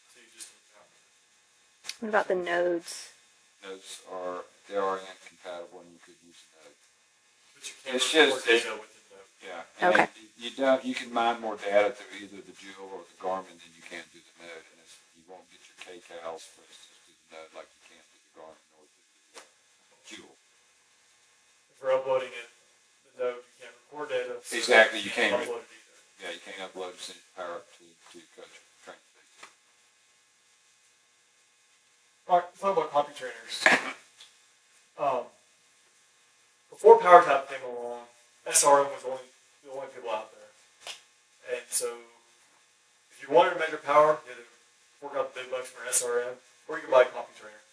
so you just need power. What about the nodes? They are ANT compatible, and you could use a node. But you can't It's record just- data with the node. Yeah. And Okay. you can mine more data through either the Jewel or the Garmin than you can through the node, and you won't get your kcals, for instance, through the node like you can through the Garmin or through the Jewel. If we're uploading it, the node, you can't record data. So Exactly, you can't upload it either. Yeah, you can't upload and send power up to coach train feeds. All right, let's talk about copy trainers. Before Powertap came along, SRM was the only people out there. And so, if you wanted to measure power, you had to fork out the big bucks for an SRM, or you could buy a copy trainer.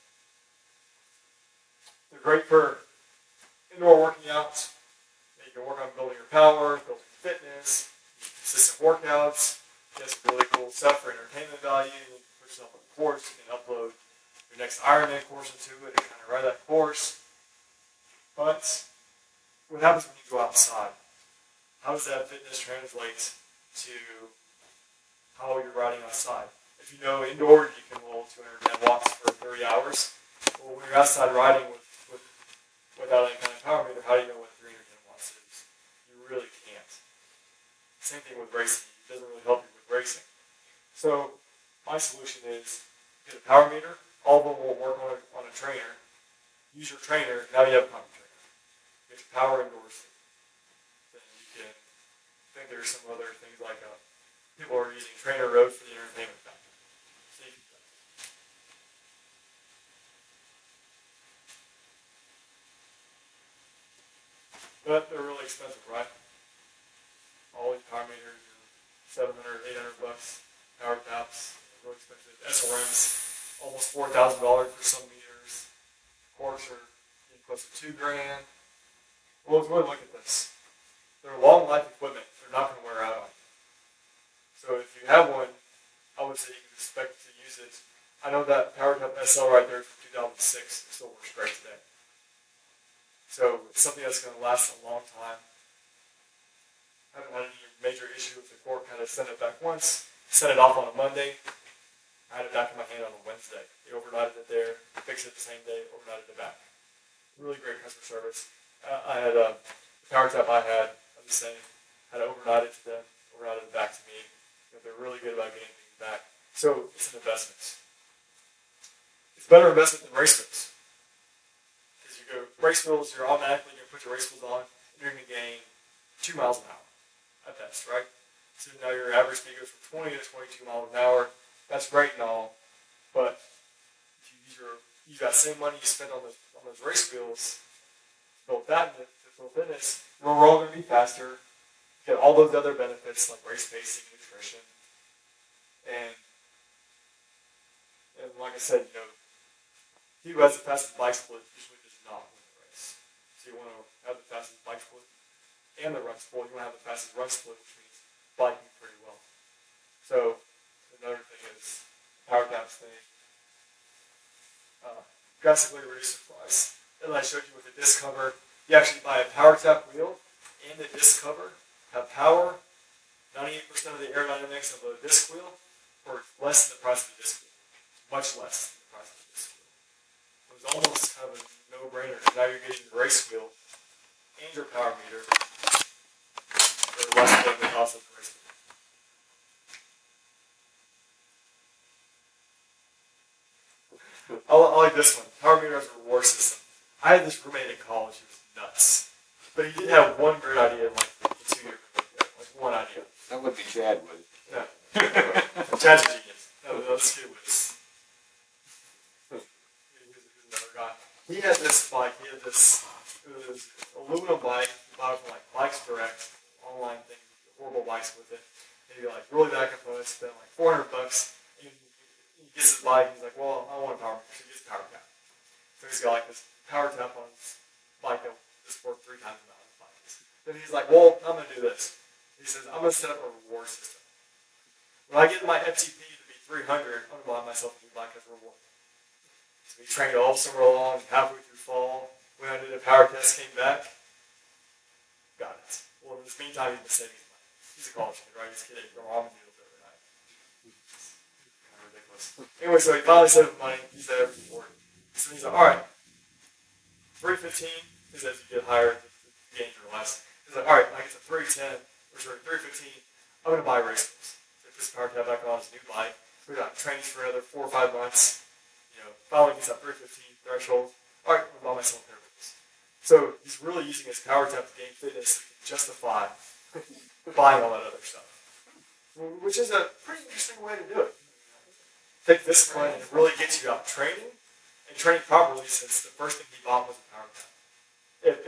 They're great for indoor working out. You can work on building your power, building your fitness, consistent workouts. You have some really cool stuff for entertainment value. You can put yourself on a course. You can upload your next Ironman course into it and kind of ride that course. But what happens when you go outside? How does that fitness translate to how you're riding outside? If you know indoors you can roll 210 watts for 30 hours, well, when you're outside riding without any kind of power meter, how do you know what 310 watts is? You really can't. Same thing with racing. It doesn't really help you with racing. So my solution is get a power meter. All of them will work on a trainer. Use your trainer. Now you have a copy trainer. Get your power indoors. Then you can think there's some other things like people are using Trainer Road for the entertainment factor. Safety factor. But they're really expensive, right? All these power meters are $700, $800. Powertaps, really expensive. SRMs, almost $4,000 for some meters. Course are getting close to $2,000. Well, let's go ahead and look at this. They're long life equipment. They're not going to wear out on you. So if you have one, I would say you can expect to use it. I know that Powertap SL right there from 2006 still works great today. So it's something that's going to last a long time. I haven't had any major issue with the core. Kind of sent it back once, sent it off on a Monday. I had it back in my hand on a Wednesday. They overnighted it there, fixed it the same day, overnighted it back. Really great customer service. I had the Powertap I had, I'm just saying, had to overnight it to them, overnighted it back to me. They're really good about getting things back. So it's an investment. It's a better investment than race wheels. Because you go race wheels, you're automatically going to put your race wheels on, and you're going to gain 2 miles an hour at best, right? So now your average speed goes from 20 to 22 miles an hour. That's great and all, but if you use that same money you spent on those race wheels, build that into fitness, we're all going to be faster, get all those other benefits like race pacing, nutrition, and like I said, he who has the fastest bike split usually does not win the race. So you want to have the fastest bike split and the run split. You want to have the fastest run split, which means biking pretty well. So another thing is Powertap's thing. drastically reduce the price. And I showed you with the disc cover, you actually buy a Powertap wheel and the disc cover, have power, 98% of the aerodynamics of a disc wheel, for less than the price of the disc wheel. Much less than the price of the disc wheel. It was almost kind of a no-brainer. Now you're getting the race wheel and your power meter for less than the cost of the race wheel. I like this one. Power meter as a reward system. I had this roommate in college. He was nuts. But he did have one great idea in like the 2 year career. Like one idea. That would be Chad with it. No. Chad's a genius. No, this kid was. He was another guy. He had this bike. He had this. It was aluminum bike. He bought it from like Bikes Direct, online thing. Horrible bikes with it. And he like really bad components. Spent like $400. And he gets his bike. And he's like, well, I want a power. So he gets a power tap. So he's got like this power tap on his bike that just worked 3 times the amount of bike. Then he's like, well, I'm gonna do this. He says, I'm going to set up a reward system. When I get my FTP to be 300, I'm going to buy myself a new bike as a reward. So we trained all summer long, halfway through fall. When I did a power test, came back, got it. Well, in this meantime, he's been saving his money. He's a college kid, right? He's kidding. Ramen noodles every night. It's kind of ridiculous. Anyway, so he finally saved money. He said every reward. So he's like, all right, 315 is as you get higher, the gains are less. He's like, all right, I get to 310. Or sorry, 315, I'm going to buy race wheels. So he puts the power tap back on his new bike. We got trainings for another 4 or 5 months. You know, finally gets that 315 threshold. All right, I'm going to buy myself a pair of wheels. So he's really using his power tap to gain fitness to justify buying all that other stuff. Which is a pretty interesting way to do it. Take discipline and really get you out training and training properly, since the first thing he bought was a power tap.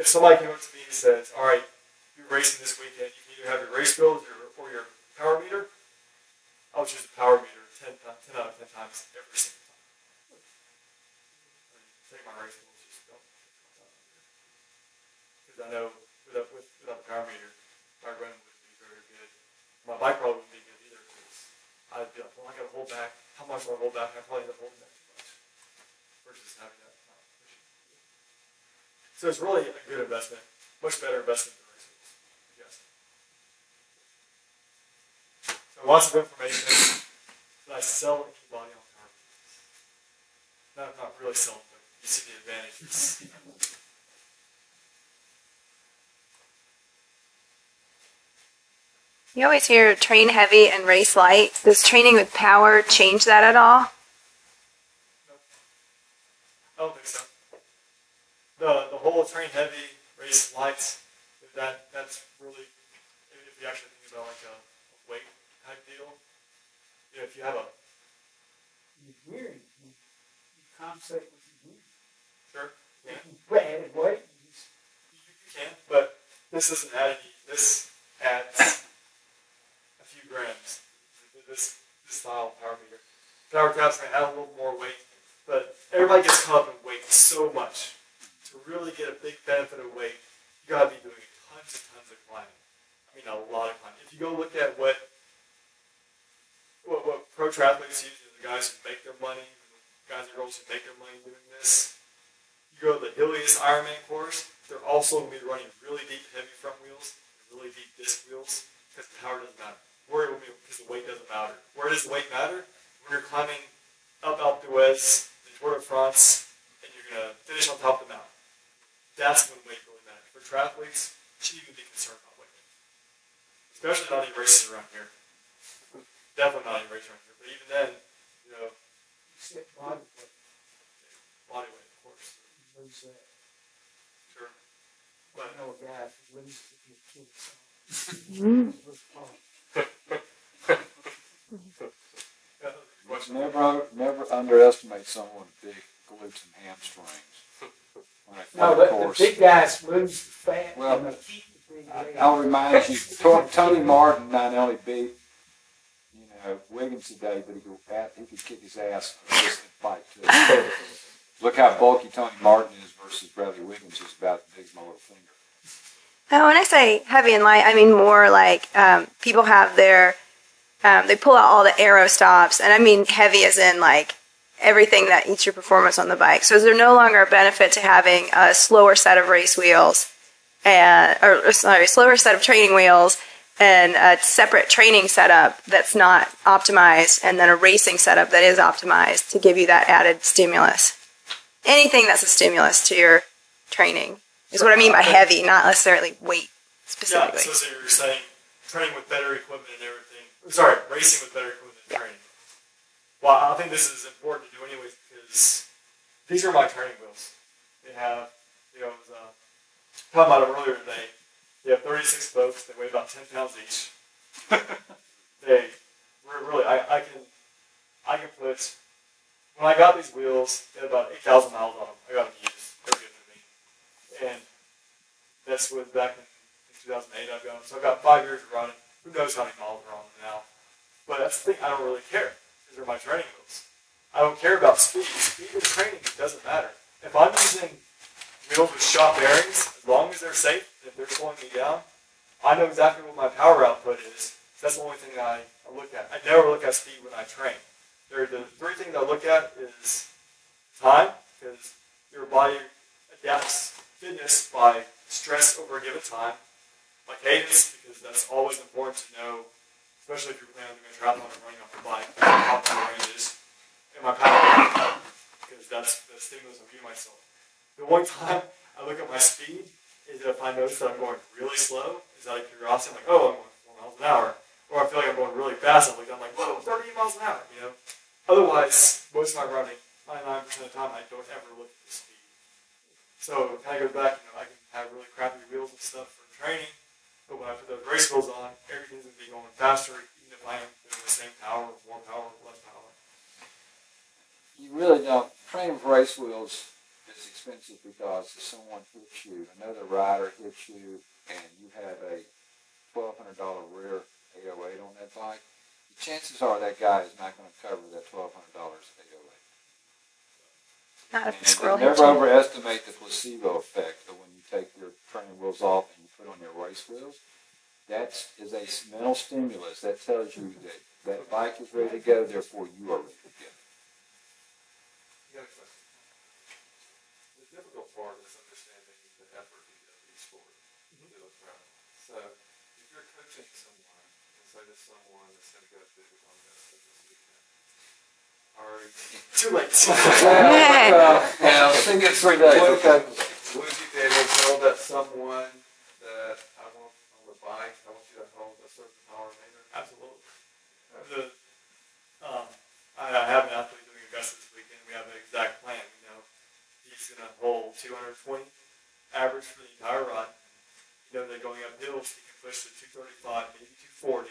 If somebody came up to me and says, all right, you're racing this weekend, you can either have your race wheels or your power meter, I would choose the power meter 10 out of 10 times every single time. I mean, take my race wheels, just don't. Because I know without the power meter, my run wouldn't be very good. My bike probably wouldn't be good either, because I'd be like, well, I got to hold back. How much do I hold back? I probably end up holding back too much versus having that push. So it's really a good investment, much better investment than race wheels. Yes. So lots of information that I sell anybody on power meetings. Not really selling, but you see the advantages. You always hear train heavy and race light. Does training with power change that at all? No. I don't think so. The whole train heavy, race light, that's really, if you actually think about like a weight type deal, you know, if you have a... You're wearing. You compensate with your wearing. Sure. Yeah. But added weight. You can, but this doesn't add any. This adds a few grams. This style power meter. Power tap's going to add a little more weight, but everybody gets caught up in weight so much. To really get a big benefit of weight, you got to be doing tons and tons of climbing. I mean, a lot of climbing. If you go look at what pro triathletes use, the guys who make their money, the guys and girls who make their money doing this, you go to the hilliest Ironman course, they're also going to be running really deep, heavy front wheels, and really deep disc wheels, because the power doesn't matter. Because the weight doesn't matter. Where does the weight matter? When you're climbing up Alpe d'Huez, the Tour de France, and you're going to finish on top of the mountain. That's when weight really matters. For triathletes, you shouldn't even be concerned about weight. Especially not any races around here. Definitely not any races around here. But even then, you know, Except body weight. body weight, of course. You lose that. Sure. I But know a guy who loses it with kids. Never underestimate someone with big glutes and hamstrings. When they No, play the course. big guys lose the fat Well, and they keep the big legs. I'll remind you, Tony Martin not only beat, Wiggins today, but he could kick his ass in a fight too. Look how bulky Tony Martin is versus Bradley Wiggins, who's about as big as my little finger. Oh, when I say heavy and light, I mean more like people have their, they pull out all the aero stops, and I mean heavy as in like everything that eats your performance on the bike. So is there no longer a benefit to having a slower set of race wheels slower set of training wheels and a separate training setup that's not optimized, and then a racing setup that is optimized to give you that added stimulus? Anything that's a stimulus to your training is what I mean by heavy, not necessarily weight specifically. Yeah, so you're saying training with better equipment and everything. Sorry, racing with better equipment and training. Well, I think this is important to do anyways because these are my training wheels. They have, I was talking about them earlier today. They have 36 spokes. They weigh about 10 pounds each. They really, I can put. When I got these wheels, they had about 8,000 miles on them. I got them used. They were given to me, and this was back in 2008. I got them, so I got 5 years of riding. Who knows how many miles are on them now? But that's the thing. I don't really care because they're my training wheels. I don't care about speed. Speed in training, it doesn't matter. If I'm using wheels with shot bearings, as long as they're safe, if they're slowing me down, I know exactly what my power output is. So that's the only thing I look at. I never look at speed when I train. The 3 things I look at is time, because your body adapts fitness by stress over a given time. My cadence, because that's always important to know, especially if you're planning on doing a triathlon and running off the bike, how far the range is. And my power, because that's the stimulus I'm giving myself. The one time I look at my speed is if I notice that I'm going really slow, is out of curiosity, I'm like, oh, I'm going 4 miles an hour. Or I feel like I'm going really fast, I'm like, whoa, 30 miles an hour, Otherwise, most of my running, 99% of the time, I don't ever look at the speed. So it kind of goes back, I can have really crappy wheels and stuff for training, but when I put those race wheels on, everything's going to be going faster, even if I am doing the same power, more power, less power. You really don't. Training with race wheels is expensive because if someone hits you, another rider hits you, and you have a $1,200 rear 808 on that bike, the chances are that guy is not going to cover that $1,200 808. Not if the And squirrel never hits you. overestimate the placebo effect of when you take your training wheels off and you put on your race wheels. That is a mental stimulus. That tells you that that bike is ready to go, therefore you are ready to go. You got a question? The difficult part is understanding the effort you give each sport. So, if you're coaching someone, and say to someone that's going to go to the contest this weekend, Too late. Yeah, I think it's 3 days. Okay. Would you be able to tell that someone that I want on the bike, I want you to hold a certain power meter? Absolutely. I have an athlete doing Augusta this weekend. We have an exact plan. He's going to hold 220 average for the entire run. They're going up hills, he can push to 235, maybe 240,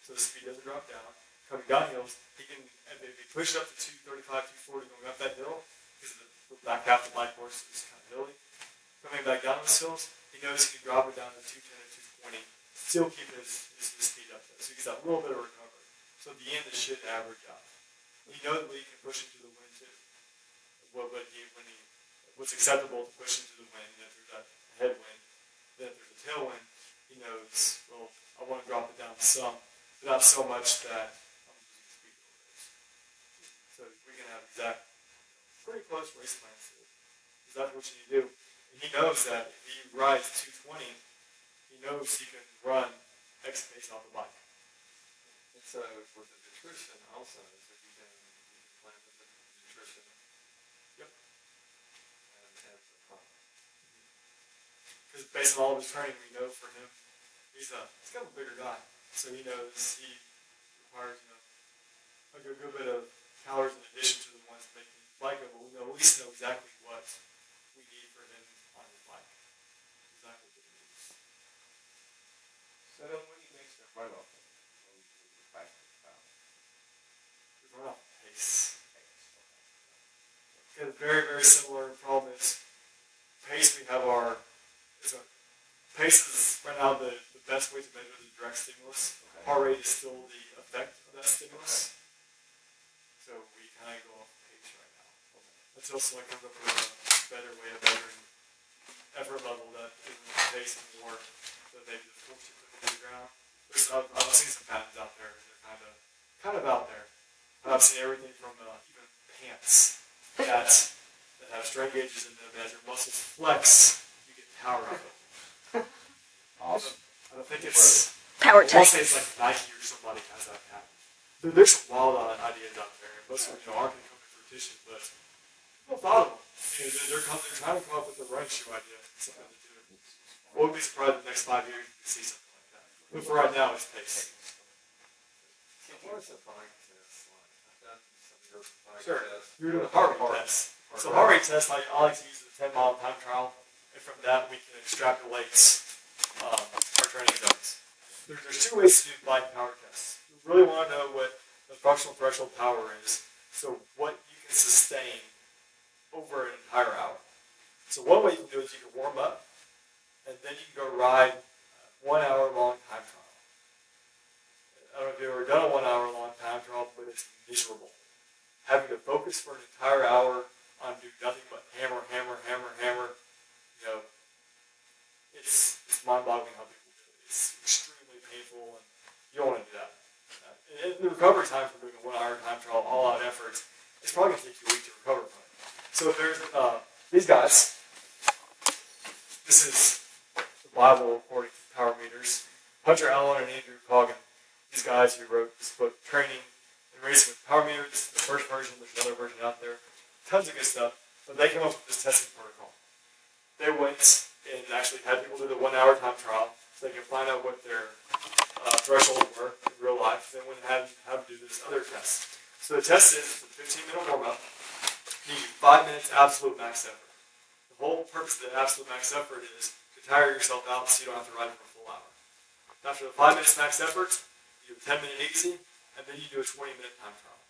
so the speed doesn't drop down. Coming down hills, he can, if he pushes up to 235, 240 going up that hill, because the back half of the bike course is kind of hilly. Coming back down those hills, he knows he can drop it down to 210 or 220, still keep his speed up there. So he gets that little bit of recovery. So at the end, it should average out. He knows that he can push into the wind too. What's acceptable to push into the wind, if there's that headwind, then if there's a tailwind, he knows, well, I want to drop it down some, but not so much that I'm losing speed in the race. So we can have pretty close race plans to it. Because that's what you need to do. And he knows that if he rides 220, he knows he can run X pace off the bike. And so with the nutrition also, so you can plan with the nutrition. Yep. And the pump. Because based on all of his training, we know for him, he's kind of a bigger guy. So he knows he requires a good bit of calories in addition to the ones that make him bike, but we at least know exactly what we need for him on his bike. Exactly what he needs. So then when he makes the runoff, back to the power. The runoff pace. Because very, very similar problem is pace. We have pace is right now the best way to measure the direct stimulus. Heart rate is still the effect of that stimulus. So we kind of go off pace right now. Until someone comes up with a better way of measuring effort level that isn't pace anymore, that maybe the force you put into the ground. I've seen some patents out there. They're kind of out there. I've seen everything from even pants that have strain gauges in them. As your muscles flex, you get power out of them. Awesome. I don't think it's Powertap. I'll say it's like Nike or somebody has that patent. There's some wild ideas out there, and most of them aren't going to come to fruition, but people thought of them. They're trying to come up with the running shoe idea, something to do it. We'll be surprised in the next 5 years if we see something like that. But for right now, it's pace. So what is a bike test like? I've done some of your bike Sure. tests. You're doing a heart rate test. So heart rate test, I like to use the 10-mile time trial, and from that we can extrapolate our training zones. There's two ways to do bike power tests. You really want to know what the functional threshold power is, so what you can sustain over an entire hour. So one way you can do it is you can warm up, and then you can go ride a 1 hour long time trial. I don't know if you've ever done a 1 hour long time trial, but it's miserable. Having to focus for an entire hour on do nothing but hammer, you know, it's mind-boggling how people do it. It's extremely painful, and you don't want to do that. And the recovery time from doing a 1 hour time trial, all out efforts, it's probably going to take you a week to recover from it. So if there's these guys, this is the Bible according to power meters. Hunter Allen and Andrew Coggin, these guys who wrote this book, Training and Racing with Power Meter. This is the first version. There's another version out there. Tons of good stuff. But they came up with this testing protocol. They went and actually had people do the 1 hour time trial so they can find out what their thresholds were in real life. Then went and had them do this other test. So the test is a 15-minute warm-up. You do 5 minutes absolute max effort. The whole purpose of the absolute max effort is to tire yourself out so you don't have to ride it for a full hour. After the 5 minutes max effort, you do a 10-minute easy, and then you do a 20-minute time trial.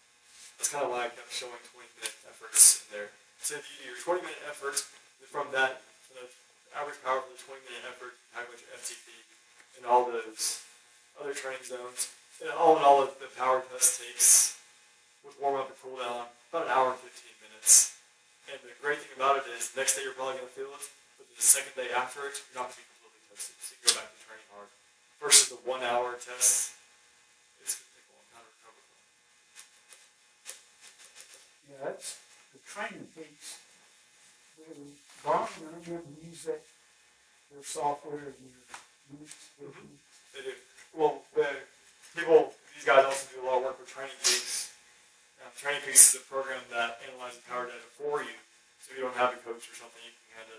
That's kind of why I kept showing 20-minute efforts in there. So if you do your 20-minute effort, from that, from the average power for the 20-minute effort, you calculate your FTP and all those other training zones. And all in all, the power test takes, with warm-up and cool-down, about an hour and 15 minutes. And the great thing about it is, the next day you're probably going to feel it, but the second day after it, you're not going to be completely toasted. So you can go back to training hard. Versus the 1 hour test, it's going to take a long time to recover from. Yeah, that's the training piece. Brian, I remember you use that, their software and your units. They do. Well, these guys also do a lot of work with Training Peaks. Training Peaks is a program that analyzes power data for you. So if you don't have a coach or something, you can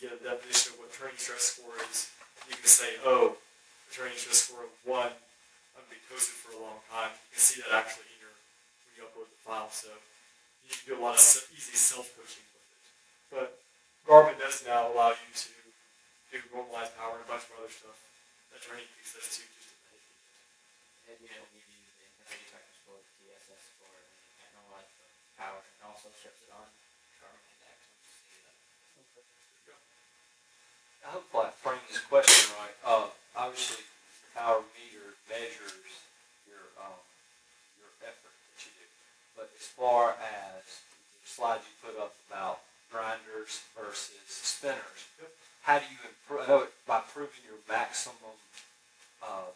get a definition of what training stress score is. You can say, oh, a training stress score of 1, I'm going to be toasted for a long time. You can see that actually in when you upload the file. So you can do a lot of easy self-coaching with it. But Garmin does now allow you to do normalized power and a bunch of other stuff. That Training Peaks does too, just to make it. And you know, when you use the intensity tracking score, the TSS score, and then you can analyze the power and also strips it on Garmin Connect. I hope I framed this question right. Obviously, power meter measures your effort that you do. But as far as the slide you put up about grinders versus spinners, how do you improve? I know by proving your maximum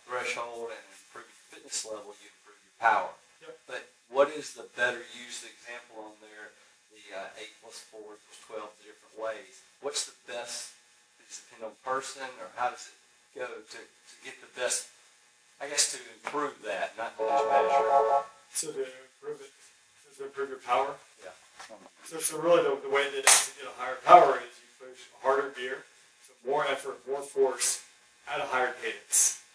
threshold and improving your fitness level, you improve your power. Yep. But what is the better used example on there? The 8 plus 4 equals 12, the different ways. What's the best? Does it depend on person, or how does it go to get the best? I guess to improve that, not to just measure. So to improve your power? Yeah. So really the way that to get a higher power is you push a harder gear, so more effort, more force, at a higher cadence.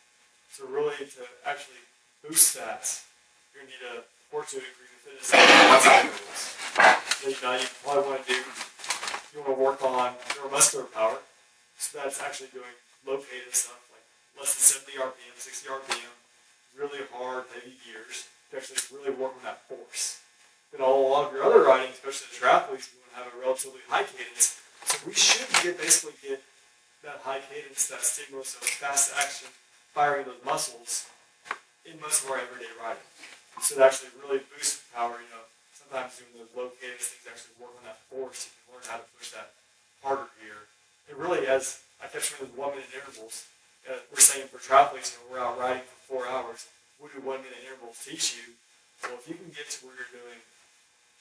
So really to actually boost that, you're going to need a 4-2 degree of fitness. You probably want to you want to work on neuromuscular power. So that's actually doing low cadence stuff, like less than 70 RPM, 60 RPM, really hard, heavy gears, to actually really work on that force. Then a lot of your other riding, especially the triathletes, you want to have a relatively high cadence. So we should basically get that high cadence, that stimulus of fast action, firing those muscles in most of our everyday riding. So to actually really boost power, sometimes doing those low cadence things actually work on that force. You can learn how to push that harder gear. It really, as I kept showing those 1 minute intervals, we're saying for triathletes, we're out riding for 4 hours, what do 1 minute intervals teach you? Well, if you can get to where you're doing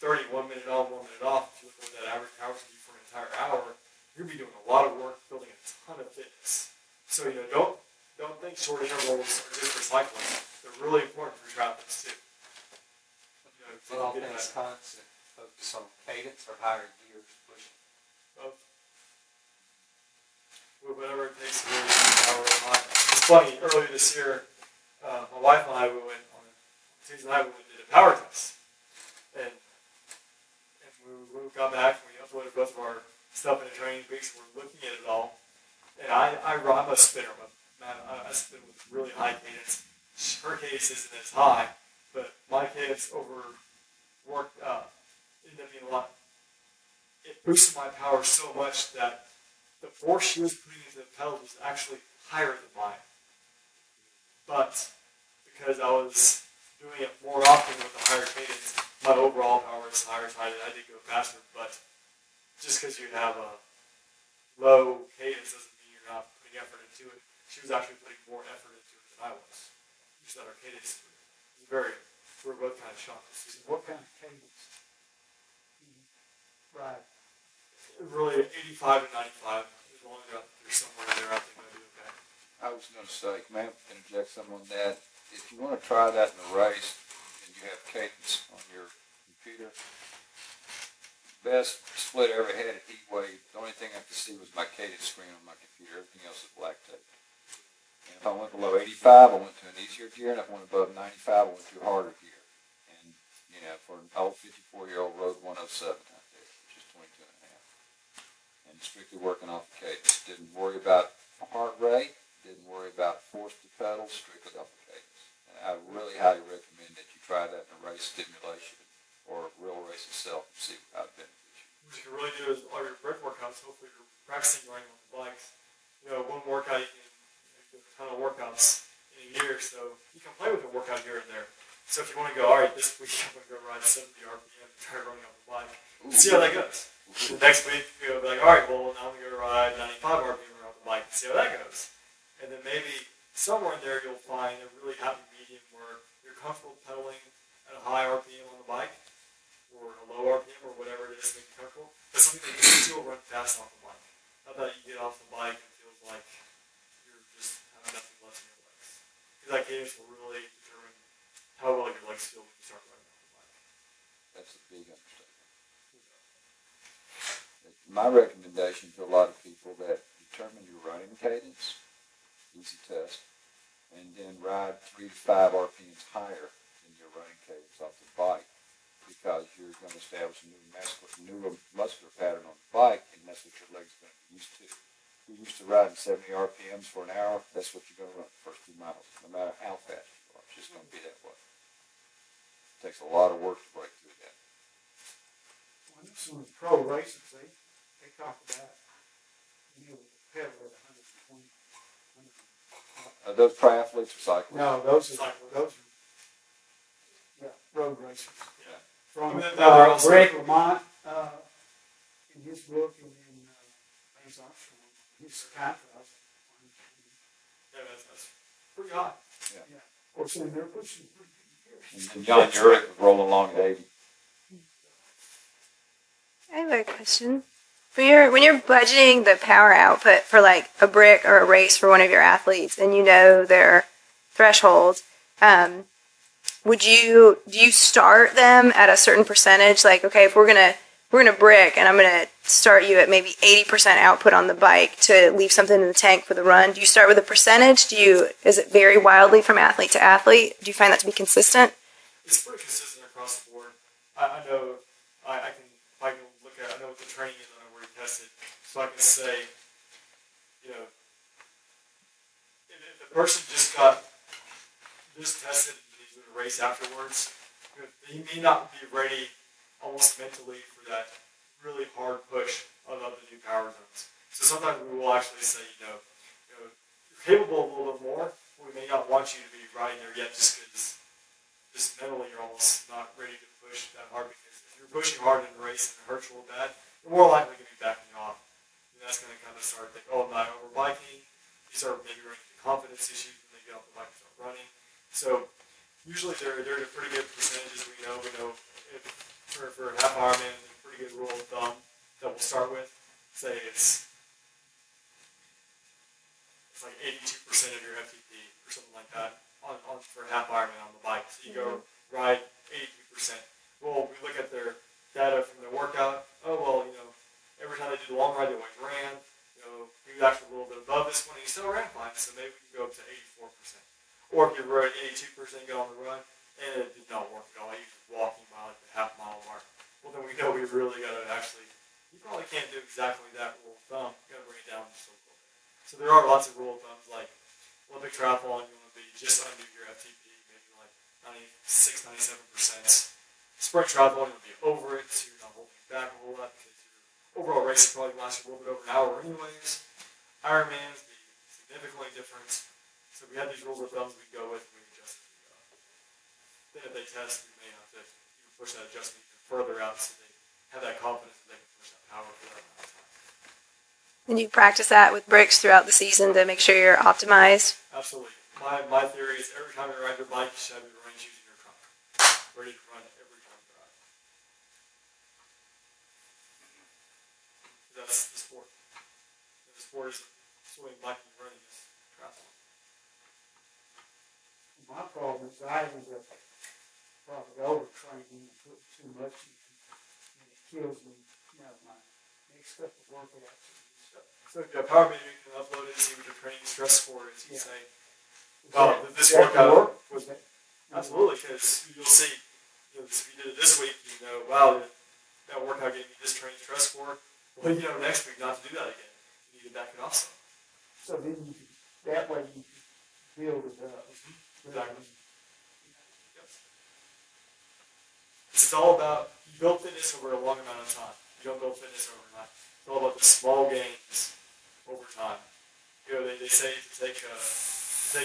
30, 1 minute on, 1 minute off, if you look at what that average power should be for an entire hour, you're going to be doing a lot of work building a ton of fitness. So, don't think short intervals are just for cycling. They're really important for triathletes too. But all things constant, focus on cadence or higher gears pushing. Both. Whatever it takes to really get the power high. It's funny, earlier this year, my wife and I, we went on Tuesday night, we did a power test. And we got back and we uploaded both of our stuff in the training peaks and we're looking at it all. And I'm a spinner, but man, I spin with really high cadence. Her cadence isn't as high, but my cadence overworked ended up being a lot. It boosted my power so much that the force she was putting into the pedals was actually higher than mine. But because I was doing it more often with a higher cadence, my overall power is higher, so I did go faster. But just because you have a low cadence doesn't mean you're not putting effort into it. She was actually putting more effort into it than I was. Just that our cadence was we were both kind of shocked to see. What kind of cadence? Right. Really, 85 to 95. As long as you're somewhere in there, I think I'll do okay. I was going to say, can I interject something on that? If you want to try that in a race and you have cadence on your computer, best split I ever had at Heat Wave, the only thing I could see was my cadence screen on my computer. Everything else is black tape. And if I went below 85, I went to an easier gear, and if I went above 95, I went to a harder gear. And, for an old 54-year-old road 107 out there, which is 22 and a half. And strictly working off the cadence. Didn't worry about heart rate, didn't worry about force to pedal, strictly off the cadence. And I really highly recommend that you try that in a race stimulation or a real race itself and see how it benefits you. What you can really do is all your breath workouts, hopefully you're practicing running on the bikes. One workout you can do a ton of workouts in a year, so you can play with a workout here and there. So if you want to go, all right, this week I'm going to go ride 70 RPM and try running on the bike. See how that goes. The next week you'll be like, all right, well now I'm going to go ride 95 RPM around the bike and see how that goes. And then maybe somewhere in there you'll find a really happy medium where you're comfortable pedaling at a high RPM on the bike or a low RPM or whatever it is to make you comfortable. But something that you can still run fast off the bike. Not that you get off the bike and it feels like you're just have nothing left in your legs. Because that cadence will really determine how well your legs feel when you start running off the bike. That's a big understatement. My recommendation to a lot of people that determine your running cadence, easy test, and then ride 3 to 5 RPMs higher than your running cadence off the bike, because you're going to establish a new muscular pattern on the bike, and that's what your legs are going to be used to. If you're used to riding 70 RPMs for an hour, that's what you're going to run the first 2 miles, no matter how fast you are. It's just going to be that way. It takes a lot of work to break through that. Well, I know some of the pro racers, they talk about being able to pedal at 120. Are those triathletes or cyclists? No, those are road racers. Yeah. From they're also- Greg Lamont in his book, and then Lance Armstrong, his contrast. Yeah, that's pretty high. Yeah. Of course, then they're pushing pretty good gear. And John Urich was rolling along at 80. I have a question. When you're budgeting the power output for like a brick or a race for one of your athletes, and you know their thresholds, do you start them at a certain percentage? Like, okay, if we're gonna brick, and I'm gonna start you at maybe 80% output on the bike to leave something in the tank for the run. Do you start with a percentage? Is it vary wildly from athlete to athlete? Do you find that to be consistent? It's pretty consistent across the board. I know if I can look at, I know what the training is, I know where he tested, so I can say, if the person just tested and he's doing a race afterwards, he may not be ready almost mentally for that really hard push of the new power zones. So sometimes we will actually say, you're capable of a little bit more, but we may not want you to be riding there yet just because just mentally you're almost not ready to push that hard, because if you're pushing hard in a race and it hurts real bad, you're more likely to be backing off. And that's going to kind of start thinking, oh, am I overbiking? You start maybe running into confidence issues when they get off the bike and start running. So usually they're at pretty good percentages. We know if for a half Ironman, a pretty good rule of thumb that we'll start with. Say it's like 82% of your FTP or something like that on for a half Ironman on the bike. So you go ride 82%. Well, we look at their data from their workout. Oh well, every time they did the long ride, they always ran. He was actually a little bit above this one, and he still ran fine. So maybe we can go up to 84%. Or if you rode 82%, get on the run, and it did not work at all. He was walking by like the half mile mark. Well, then we know we really got to actually. You probably can't do exactly that rule of thumb. You got to bring it down just a little bit. So there are lots of rule of thumbs like Olympic triathlon. You want to be just under your FTP, maybe like 96, 97%. Sprint triathlon, you want to be over it, so you're not holding back a whole lot because your overall race will probably last a little bit over an hour anyways. Ironman's be significantly different. So we have these rules of thumbs we go with and we adjust it. Then if they test, we may have to even push that adjustment even further out so they have that confidence that they can push that power for that amount of time. And you practice that with bricks throughout the season to make sure you're optimized? Absolutely. My theory is every time you ride your bike, you should have your running shoes in your trunk, ready to run every time you ride. That's the sport. The sport is swimming, biking, running is triathlon. My problem is I end up probably overtraining and putting too much in, and it kills me, my next couple of workouts. So if you have Power Meter, you can upload it and see what your training stress score is. You can say, Well, this workout was absolutely, because you'll see, if you did it this week, wow, that workout gave me this training stress score. Well, next week not to do that again. You need to back it off some. So then that way you can build it up. Exactly. Yep. It's all about, you build fitness over a long amount of time. You don't build fitness overnight. It's all about the small gains over time. They say to take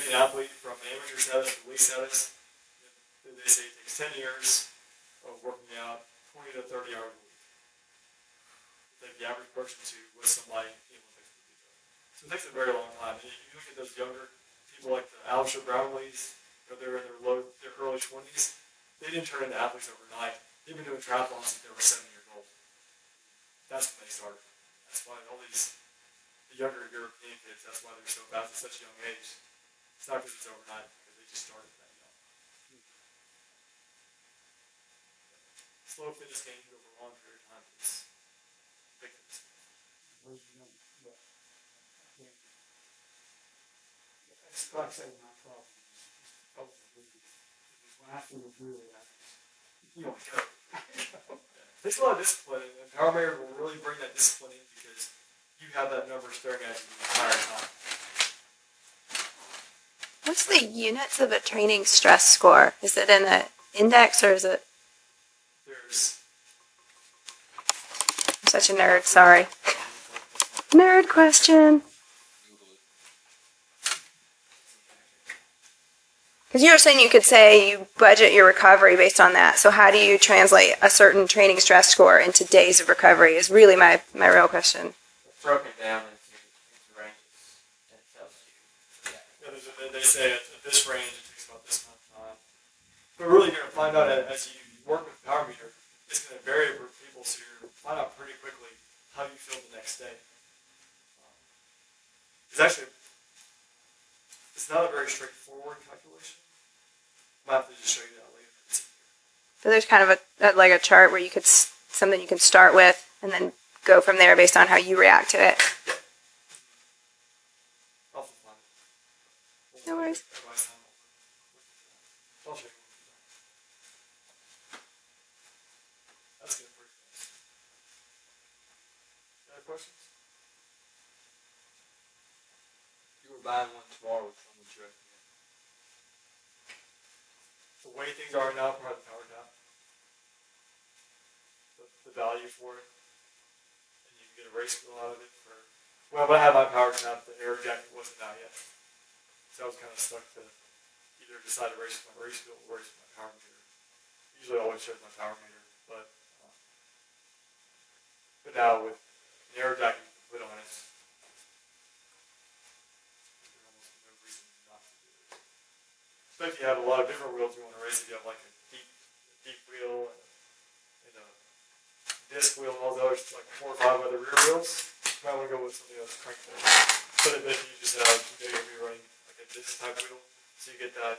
an athlete from amateur status to elite status, they say it takes 10 years of working out 20 to 30 hours a week. Take the average person to what somebody in the Olympics would be doing. So it takes a very long time. And you look at those younger people like the Alistair Brownlees, they're in their early 20s. They didn't turn into athletes overnight. They've been doing triathlons since they were 7 years old. That's when they started. That's why all the younger European kids, that's why they're so fast at such a young age. It's not because it's overnight, because they just started that young. Slow fitness gains over a long period of time is big fitness gains. That's like I say, my problem is overdoing it. When I feel good, You don't go. There's a lot of discipline, and Power Meter will really bring that discipline in because you have that number staring at you the entire time. What's the units of a training stress score? Is it in an index or is it? There's I'm such a nerd, sorry. Nerd question. Because you were saying you could say you budget your recovery based on that. So how do you translate a certain training stress score into days of recovery is really my real question. Broken down into ranges and it tells you. Yeah, they say at this range it takes about this amount of time. But really you're going to find out as you work with Power Meter, it's going to vary for people, so you're going to find out pretty quickly how you feel the next day. It's not a very straightforward calculation. I might have to just show you that later. So there's kind of like a chart where you could something you can start with and then go from there based on how you react to it. Yeah. I'll find it. No worries. I'll show you. That's good. Pretty fast. Any other questions? You were buying one tomorrow, which one would you recommend? The way things are now, probably the Powertap. The value for it. And you can get a race wheel out of it for. Well, when I had my Powertap, the air jacket wasn't out yet. So I was kind of stuck to either decide to race with my race wheel or race with my power meter. Usually I always chose my power meter, but now with the air jacket you can put on it, there's almost no reason not to do it. Especially if you have a lot of different wheels you want to race. If you have like a deep wheel and and disc wheel and all those, like 4 or 5 other rear wheels, you might want to go with something that's crank there. But if you just have, you're going to be running like a disc type wheel, so you get that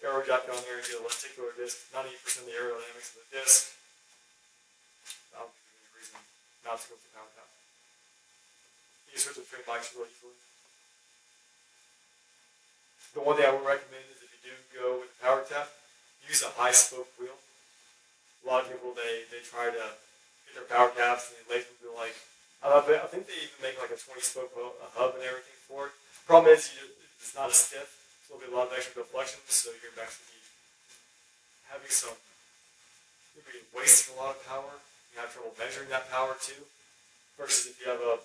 aero jack on there and get a lenticular disc, 90% of the aerodynamics of the disc. That would be a reason not to go with the Powertap. You can switch between bikes really easily. The one thing I would recommend is if you do go with the Powertap, use a high spoke wheel. A lot of people, they try to get their Powertaps and they lace them to like, I think they even make like a 20 spoke hub and everything for it. Problem is, it's not as stiff, so there'll be a lot of extra deflection, so you're going to actually be having some, you'll be wasting a lot of power. You have trouble measuring that power too. Versus if you have a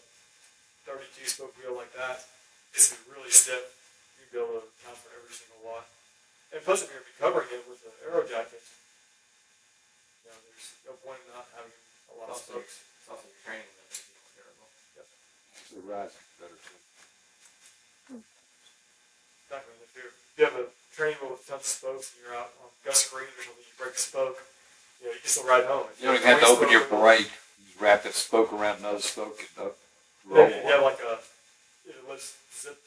32 spoke wheel like that, it's going to be really stiff. You'll be able to account for every single watt. And plus, if you're going to be covering it with an aero jacket, you know, there's no point in not having a lot of spokes. It's also your training that makes you more durable. Yep. Actually, rising better too. Exactly. If you have a training wheel with tons of spokes and you're out on gust green or something, you break a spoke, you know, you can still ride home. You don't even have to open your brake. You wrap that spoke around another spoke and roll. You have like a, let's zip,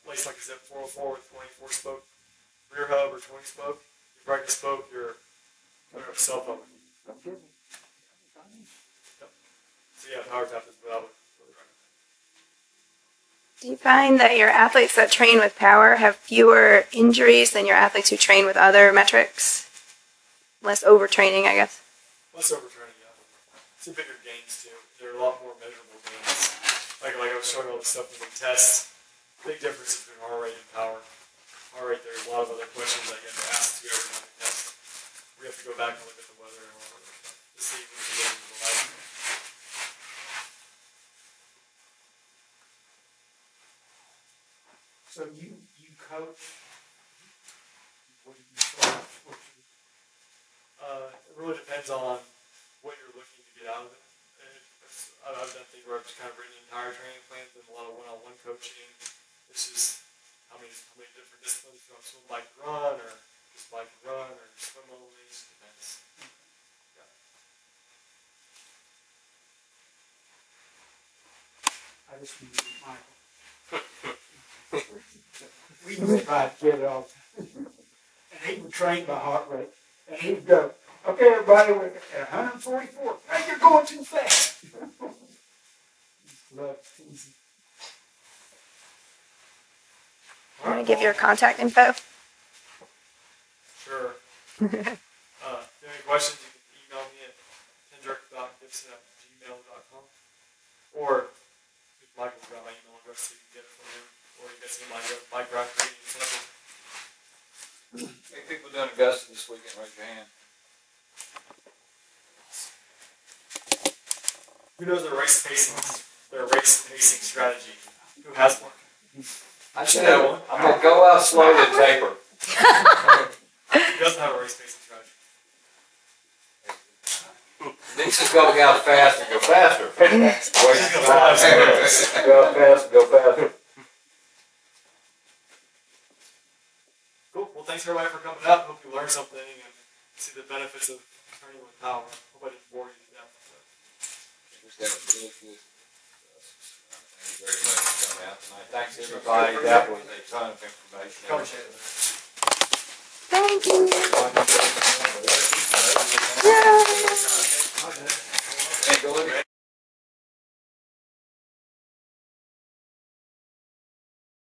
lace like a zip 404 with 24 spoke rear hub or 20 spoke. You break a spoke, you're putting up a cell phone. Yep. So yeah, Powertap is what I would really recommend. Do you find that your athletes that train with power have fewer injuries than your athletes who train with other metrics? Less overtraining, I guess. Less overtraining, yeah. Some bigger gains too. There are a lot more measurable gains. Like I was showing all the stuff in the tests. Big difference between heart rate and power. Heart rate, there's a lot of other questions that get asked to every time we test. We have to go back and look at the weather and all that other stuff to see if we can get into the light. So you coach, what do you coach? It really depends on what you're looking to get out of it. I've done things where I've just kind of written the entire training plan, done a lot of one-on-one coaching. It's just how many different disciplines do you want to swim, bike, and run, or just bike and run, or swim only. It depends. Yeah. I just need to get Michael. We used to try to get it all. And he would train by heart rate. And he'd go, okay, everybody, we're at 144. Hey, you're going too fast. Love teasing. You want to give your contact info? Sure. If you have any questions, you can email me at kendrick.gibson@gmail.com. Or Michael's got my email address, so you can get it from him. Or you can see my graph reading sample. How many people doing Augusta this weekend? Raise your hand. Who knows their race pacing strategy? Who has one? I should have one. I'm going to go out slow and taper. Who doesn't have a race pacing strategy? These is going out fast and go faster. Go faster. Go fast, go faster. Cool. Well, thanks everybody for coming out. Hope you learned something and see the benefits of training with power. Hope I didn't bore you to death. That was really good. Thank you very much for coming out tonight. Thanks everybody. That was a ton of information. Appreciate it. Thank you.